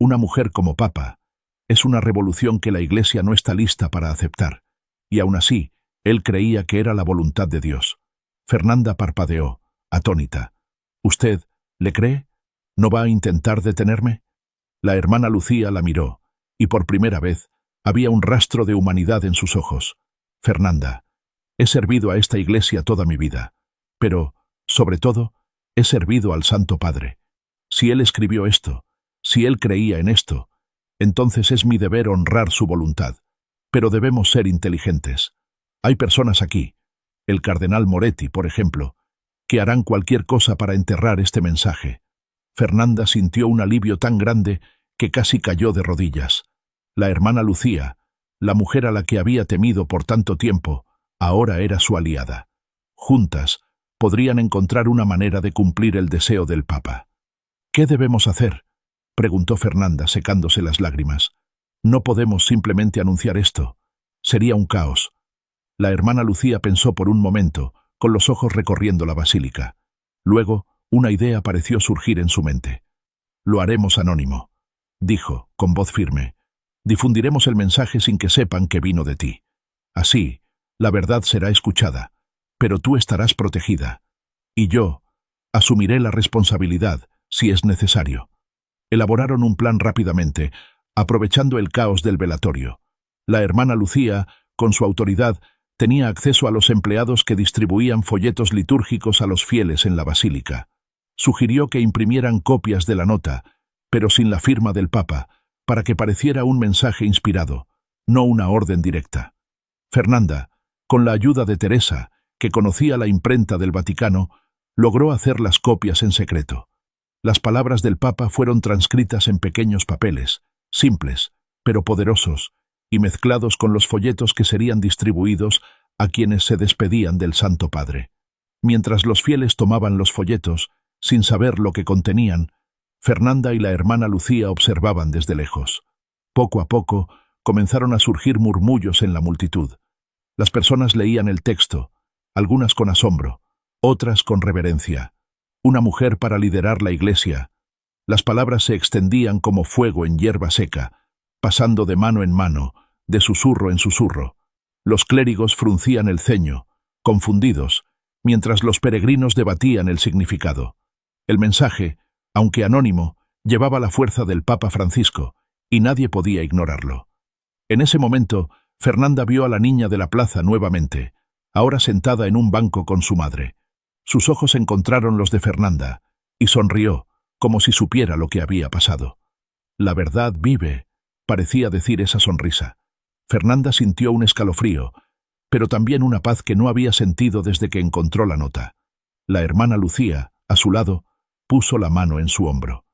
una mujer como papa, es una revolución que la iglesia no está lista para aceptar». Y aún así, él creía que era la voluntad de Dios. Fernanda parpadeó, atónita. «¿Usted le cree? ¿No va a intentar detenerme?». La hermana Lucía la miró, y por primera vez había un rastro de humanidad en sus ojos. «Fernanda, he servido a esta iglesia toda mi vida, pero, sobre todo, he servido al Santo Padre. Si él escribió esto, si él creía en esto, entonces es mi deber honrar su voluntad. Pero debemos ser inteligentes. Hay personas aquí, el cardenal Moretti, por ejemplo, que harán cualquier cosa para enterrar este mensaje». Fernanda sintió un alivio tan grande que casi cayó de rodillas. La hermana Lucía, la mujer a la que había temido por tanto tiempo, ahora era su aliada. Juntas, podrían encontrar una manera de cumplir el deseo del Papa. «¿Qué debemos hacer?», preguntó Fernanda, secándose las lágrimas. «No podemos simplemente anunciar esto. Sería un caos». La hermana Lucía pensó por un momento, con los ojos recorriendo la basílica. Luego, una idea pareció surgir en su mente. «Lo haremos anónimo», dijo, con voz firme. «Difundiremos el mensaje sin que sepan que vino de ti. Así, la verdad será escuchada, pero tú estarás protegida. Y yo asumiré la responsabilidad, si es necesario». Elaboraron un plan rápidamente, aprovechando el caos del velatorio. La hermana Lucía, con su autoridad, tenía acceso a los empleados que distribuían folletos litúrgicos a los fieles en la basílica. Sugirió que imprimieran copias de la nota, pero sin la firma del Papa, para que pareciera un mensaje inspirado, no una orden directa. Fernanda, con la ayuda de Teresa, que conocía la imprenta del Vaticano, logró hacer las copias en secreto. Las palabras del Papa fueron transcritas en pequeños papeles, simples, pero poderosos, y mezclados con los folletos que serían distribuidos a quienes se despedían del Santo Padre. Mientras los fieles tomaban los folletos, sin saber lo que contenían, Fernanda y la hermana Lucía observaban desde lejos. Poco a poco, comenzaron a surgir murmullos en la multitud. Las personas leían el texto, algunas con asombro, otras con reverencia. Una mujer para liderar la iglesia. Las palabras se extendían como fuego en hierba seca, pasando de mano en mano, de susurro en susurro. Los clérigos fruncían el ceño, confundidos, mientras los peregrinos debatían el significado. El mensaje, aunque anónimo, llevaba la fuerza del Papa Francisco, y nadie podía ignorarlo. En ese momento, Fernanda vio a la niña de la plaza nuevamente, ahora sentada en un banco con su madre. Sus ojos encontraron los de Fernanda, y sonrió, como si supiera lo que había pasado. «La verdad vive», parecía decir esa sonrisa. Fernanda sintió un escalofrío, pero también una paz que no había sentido desde que encontró la nota. La hermana Lucía, a su lado, puso la mano en su hombro.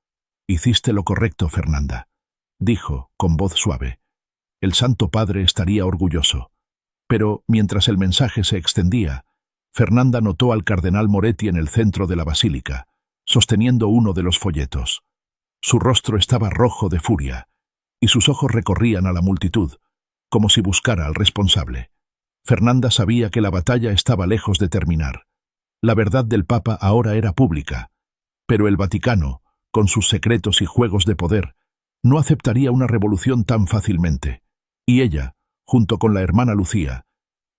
«Hiciste lo correcto, Fernanda», dijo, con voz suave. «El Santo Padre estaría orgulloso». Pero, mientras el mensaje se extendía, Fernanda notó al cardenal Moretti en el centro de la basílica, sosteniendo uno de los folletos. Su rostro estaba rojo de furia, y sus ojos recorrían a la multitud, como si buscara al responsable. Fernanda sabía que la batalla estaba lejos de terminar. La verdad del Papa ahora era pública, pero el Vaticano, con sus secretos y juegos de poder, no aceptaría una revolución tan fácilmente, y ella, junto con la hermana Lucía,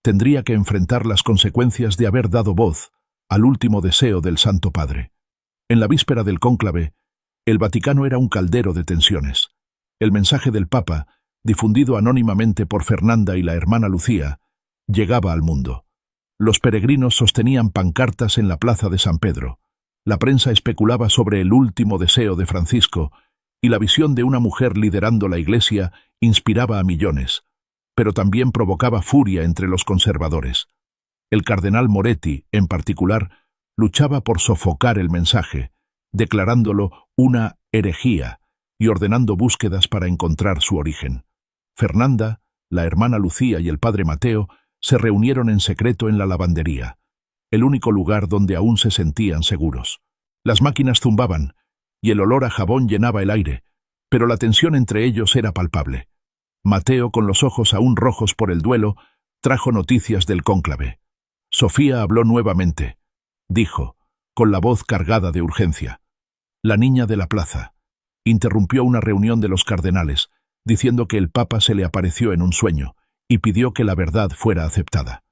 tendría que enfrentar las consecuencias de haber dado voz al último deseo del Santo Padre. En la víspera del cónclave, el Vaticano era un caldero de tensiones. El mensaje del Papa, difundido anónimamente por Fernanda y la hermana Lucía, llegaba al mundo. Los peregrinos sostenían pancartas en la plaza de San Pedro. La prensa especulaba sobre el último deseo de Francisco, y la visión de una mujer liderando la Iglesia inspiraba a millones, pero también provocaba furia entre los conservadores. El cardenal Moretti, en particular, luchaba por sofocar el mensaje, declarándolo una herejía y ordenando búsquedas para encontrar su origen. Fernanda, la hermana Lucía y el padre Mateo se reunieron en secreto en la lavandería, el único lugar donde aún se sentían seguros. Las máquinas zumbaban, y el olor a jabón llenaba el aire, pero la tensión entre ellos era palpable. Mateo, con los ojos aún rojos por el duelo, trajo noticias del cónclave. Sofía habló nuevamente. Dijo, con la voz cargada de urgencia. La niña de la plaza. Interrumpió una reunión de los cardenales, diciendo que el Papa se le apareció en un sueño, y pidió que la verdad fuera aceptada.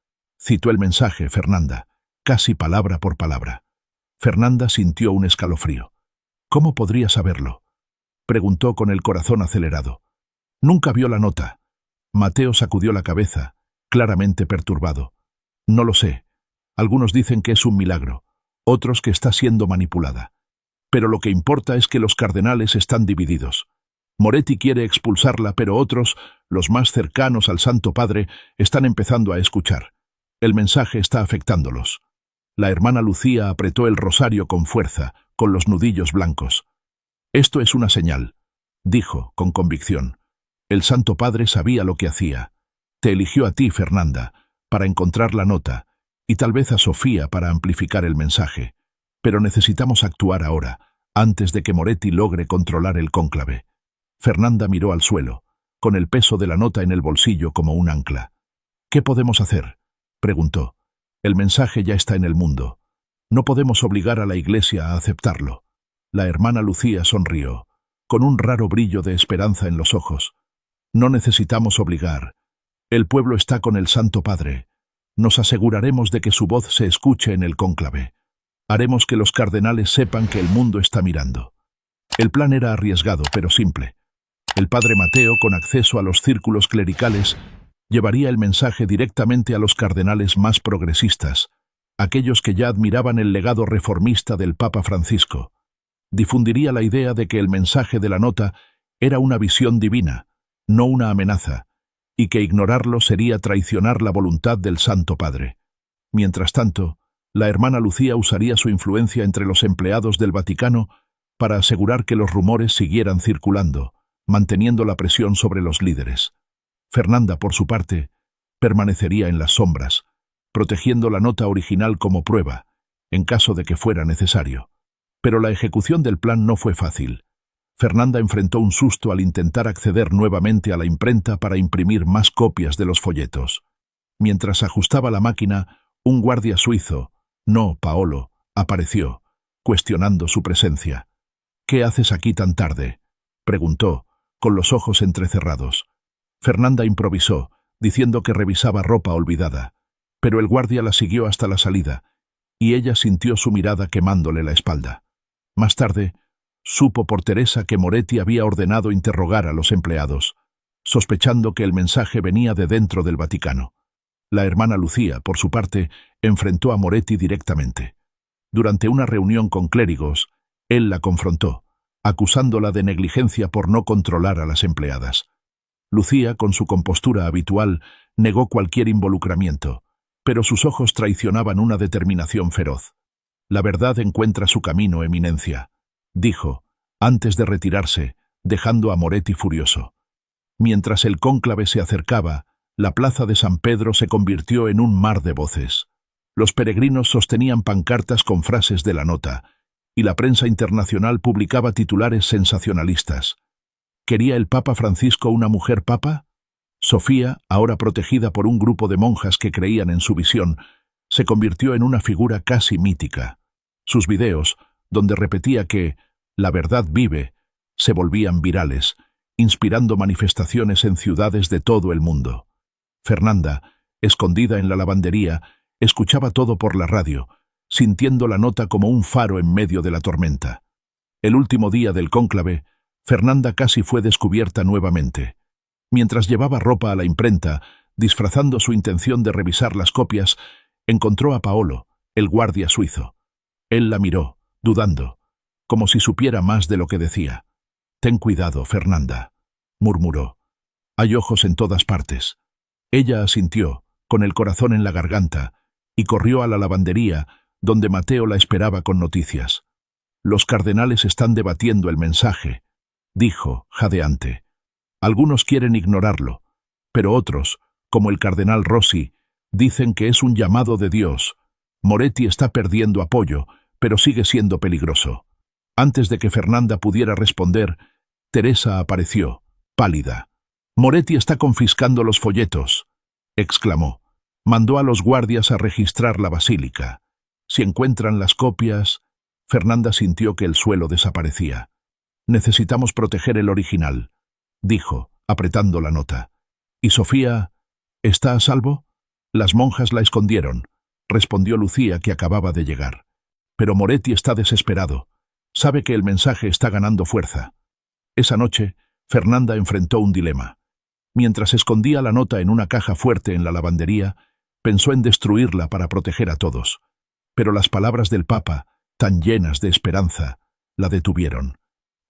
Citó el mensaje, Fernanda, casi palabra por palabra. Fernanda sintió un escalofrío. ¿Cómo podría saberlo?, preguntó con el corazón acelerado. Nunca vio la nota. Mateo sacudió la cabeza, claramente perturbado. No lo sé. Algunos dicen que es un milagro, otros que está siendo manipulada. Pero lo que importa es que los cardenales están divididos. Moretti quiere expulsarla, pero otros, los más cercanos al Santo Padre, están empezando a escuchar. El mensaje está afectándolos. La hermana Lucía apretó el rosario con fuerza, con los nudillos blancos. Esto es una señal, dijo con convicción. El Santo Padre sabía lo que hacía. Te eligió a ti, Fernanda, para encontrar la nota, y tal vez a Sofía para amplificar el mensaje. Pero necesitamos actuar ahora, antes de que Moretti logre controlar el cónclave. Fernanda miró al suelo, con el peso de la nota en el bolsillo como un ancla. ¿Qué podemos hacer?, preguntó. El mensaje ya está en el mundo. No podemos obligar a la Iglesia a aceptarlo. La hermana Lucía sonrió, con un raro brillo de esperanza en los ojos. No necesitamos obligar. El pueblo está con el Santo Padre. Nos aseguraremos de que su voz se escuche en el cónclave. Haremos que los cardenales sepan que el mundo está mirando. El plan era arriesgado, pero simple. El padre Mateo, con acceso a los círculos clericales, llevaría el mensaje directamente a los cardenales más progresistas, aquellos que ya admiraban el legado reformista del Papa Francisco. Difundiría la idea de que el mensaje de la nota era una visión divina, no una amenaza, y que ignorarlo sería traicionar la voluntad del Santo Padre. Mientras tanto, la hermana Lucía usaría su influencia entre los empleados del Vaticano para asegurar que los rumores siguieran circulando, manteniendo la presión sobre los líderes. Fernanda, por su parte, permanecería en las sombras, protegiendo la nota original como prueba, en caso de que fuera necesario. Pero la ejecución del plan no fue fácil. Fernanda enfrentó un susto al intentar acceder nuevamente a la imprenta para imprimir más copias de los folletos. Mientras ajustaba la máquina, un guardia suizo, no Paolo, apareció, cuestionando su presencia. «¿Qué haces aquí tan tarde?», preguntó, con los ojos entrecerrados. Fernanda improvisó, diciendo que revisaba ropa olvidada, pero el guardia la siguió hasta la salida, y ella sintió su mirada quemándole la espalda. Más tarde, supo por Teresa que Moretti había ordenado interrogar a los empleados, sospechando que el mensaje venía de dentro del Vaticano. La hermana Lucía, por su parte, enfrentó a Moretti directamente. Durante una reunión con clérigos, él la confrontó, acusándola de negligencia por no controlar a las empleadas. Lucía, con su compostura habitual, negó cualquier involucramiento, pero sus ojos traicionaban una determinación feroz. «La verdad encuentra su camino, Eminencia», dijo, antes de retirarse, dejando a Moretti furioso. Mientras el cónclave se acercaba, la plaza de San Pedro se convirtió en un mar de voces. Los peregrinos sostenían pancartas con frases de la nota, y la prensa internacional publicaba titulares sensacionalistas. ¿Quería el Papa Francisco una mujer papa? Sofía, ahora protegida por un grupo de monjas que creían en su visión, se convirtió en una figura casi mítica. Sus videos, donde repetía que «la verdad vive», se volvían virales, inspirando manifestaciones en ciudades de todo el mundo. Fernanda, escondida en la lavandería, escuchaba todo por la radio, sintiendo la nota como un faro en medio de la tormenta. El último día del cónclave, Fernanda casi fue descubierta nuevamente. Mientras llevaba ropa a la imprenta, disfrazando su intención de revisar las copias, encontró a Paolo, el guardia suizo. Él la miró, dudando, como si supiera más de lo que decía. «Ten cuidado, Fernanda», murmuró. «Hay ojos en todas partes». Ella asintió, con el corazón en la garganta, y corrió a la lavandería, donde Mateo la esperaba con noticias. «Los cardenales están debatiendo el mensaje», dijo, jadeante. «Algunos quieren ignorarlo, pero otros, como el cardenal Rossi, dicen que es un llamado de Dios. Moretti está perdiendo apoyo, pero sigue siendo peligroso. Antes de que Fernanda pudiera responder, Teresa apareció, pálida. «Moretti está confiscando los folletos», exclamó. Mandó a los guardias a registrar la basílica. Si encuentran las copias... Fernanda sintió que el suelo desaparecía. «Necesitamos proteger el original», dijo, apretando la nota. «¿Y Sofía está a salvo?» «Las monjas la escondieron», respondió Lucía, que acababa de llegar. «Pero Moretti está desesperado. Sabe que el mensaje está ganando fuerza». Esa noche, Fernanda enfrentó un dilema. Mientras escondía la nota en una caja fuerte en la lavandería, pensó en destruirla para proteger a todos. Pero las palabras del Papa, tan llenas de esperanza, la detuvieron.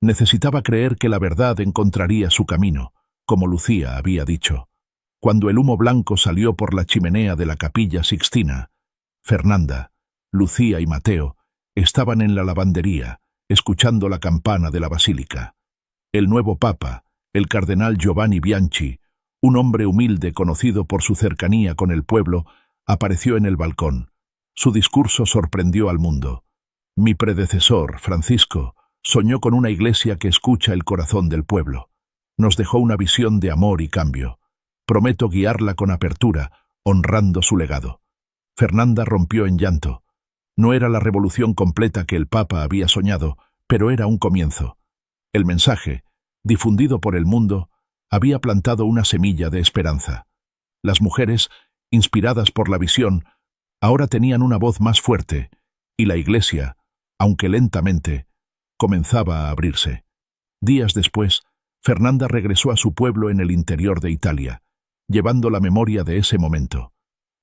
Necesitaba creer que la verdad encontraría su camino, como Lucía había dicho. Cuando el humo blanco salió por la chimenea de la Capilla Sixtina, Fernanda, Lucía y Mateo estaban en la lavandería, escuchando la campana de la basílica. El nuevo Papa, el cardenal Giovanni Bianchi, un hombre humilde conocido por su cercanía con el pueblo, apareció en el balcón. Su discurso sorprendió al mundo. «Mi predecesor, Francisco, soñó con una iglesia que escucha el corazón del pueblo. Nos dejó una visión de amor y cambio. Prometo guiarla con apertura, honrando su legado». Fernanda rompió en llanto. No era la revolución completa que el Papa había soñado, pero era un comienzo. El mensaje, difundido por el mundo, había plantado una semilla de esperanza. Las mujeres, inspiradas por la visión, ahora tenían una voz más fuerte, y la Iglesia, aunque lentamente, comenzaba a abrirse. Días después, Fernanda regresó a su pueblo en el interior de Italia, llevando la memoria de ese momento.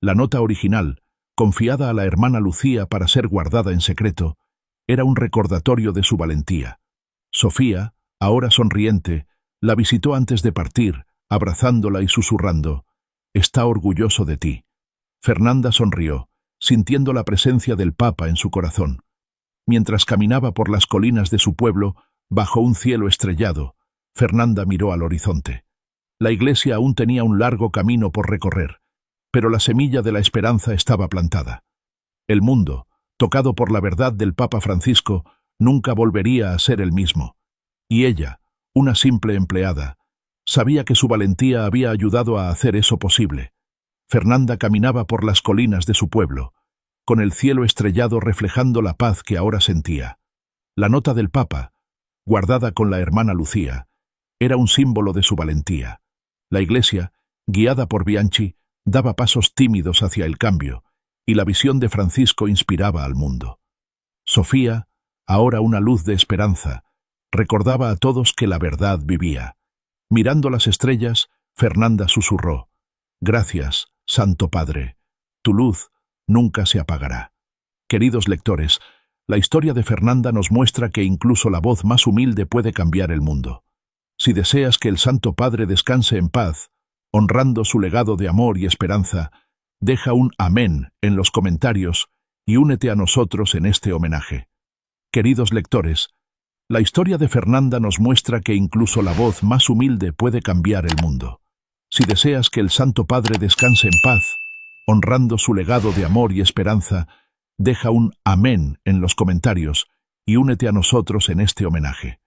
La nota original, confiada a la hermana Lucía para ser guardada en secreto, era un recordatorio de su valentía. Sofía, ahora sonriente, la visitó antes de partir, abrazándola y susurrando: «Está orgulloso de ti». Fernanda sonrió, sintiendo la presencia del Papa en su corazón. Mientras caminaba por las colinas de su pueblo, bajo un cielo estrellado, Fernanda miró al horizonte. La iglesia aún tenía un largo camino por recorrer, pero la semilla de la esperanza estaba plantada. El mundo, tocado por la verdad del Papa Francisco, nunca volvería a ser el mismo. Y ella, una simple empleada, sabía que su valentía había ayudado a hacer eso posible. Fernanda caminaba por las colinas de su pueblo, con el cielo estrellado reflejando la paz que ahora sentía. La nota del Papa, guardada con la hermana Lucía, era un símbolo de su valentía. La iglesia, guiada por Bianchi, daba pasos tímidos hacia el cambio, y la visión de Francisco inspiraba al mundo. Sofía, ahora una luz de esperanza, recordaba a todos que la verdad vivía. Mirando las estrellas, Fernanda susurró: «Gracias, Santo Padre, tu luz nunca se apagará». Queridos lectores, la historia de Fernanda nos muestra que incluso la voz más humilde puede cambiar el mundo. Si deseas que el Santo Padre descanse en paz, honrando su legado de amor y esperanza, deja un amén en los comentarios y únete a nosotros en este homenaje. Queridos lectores, la historia de Fernanda nos muestra que incluso la voz más humilde puede cambiar el mundo. Si deseas que el Santo Padre descanse en paz, honrando su legado de amor y esperanza, deja un amén en los comentarios y únete a nosotros en este homenaje.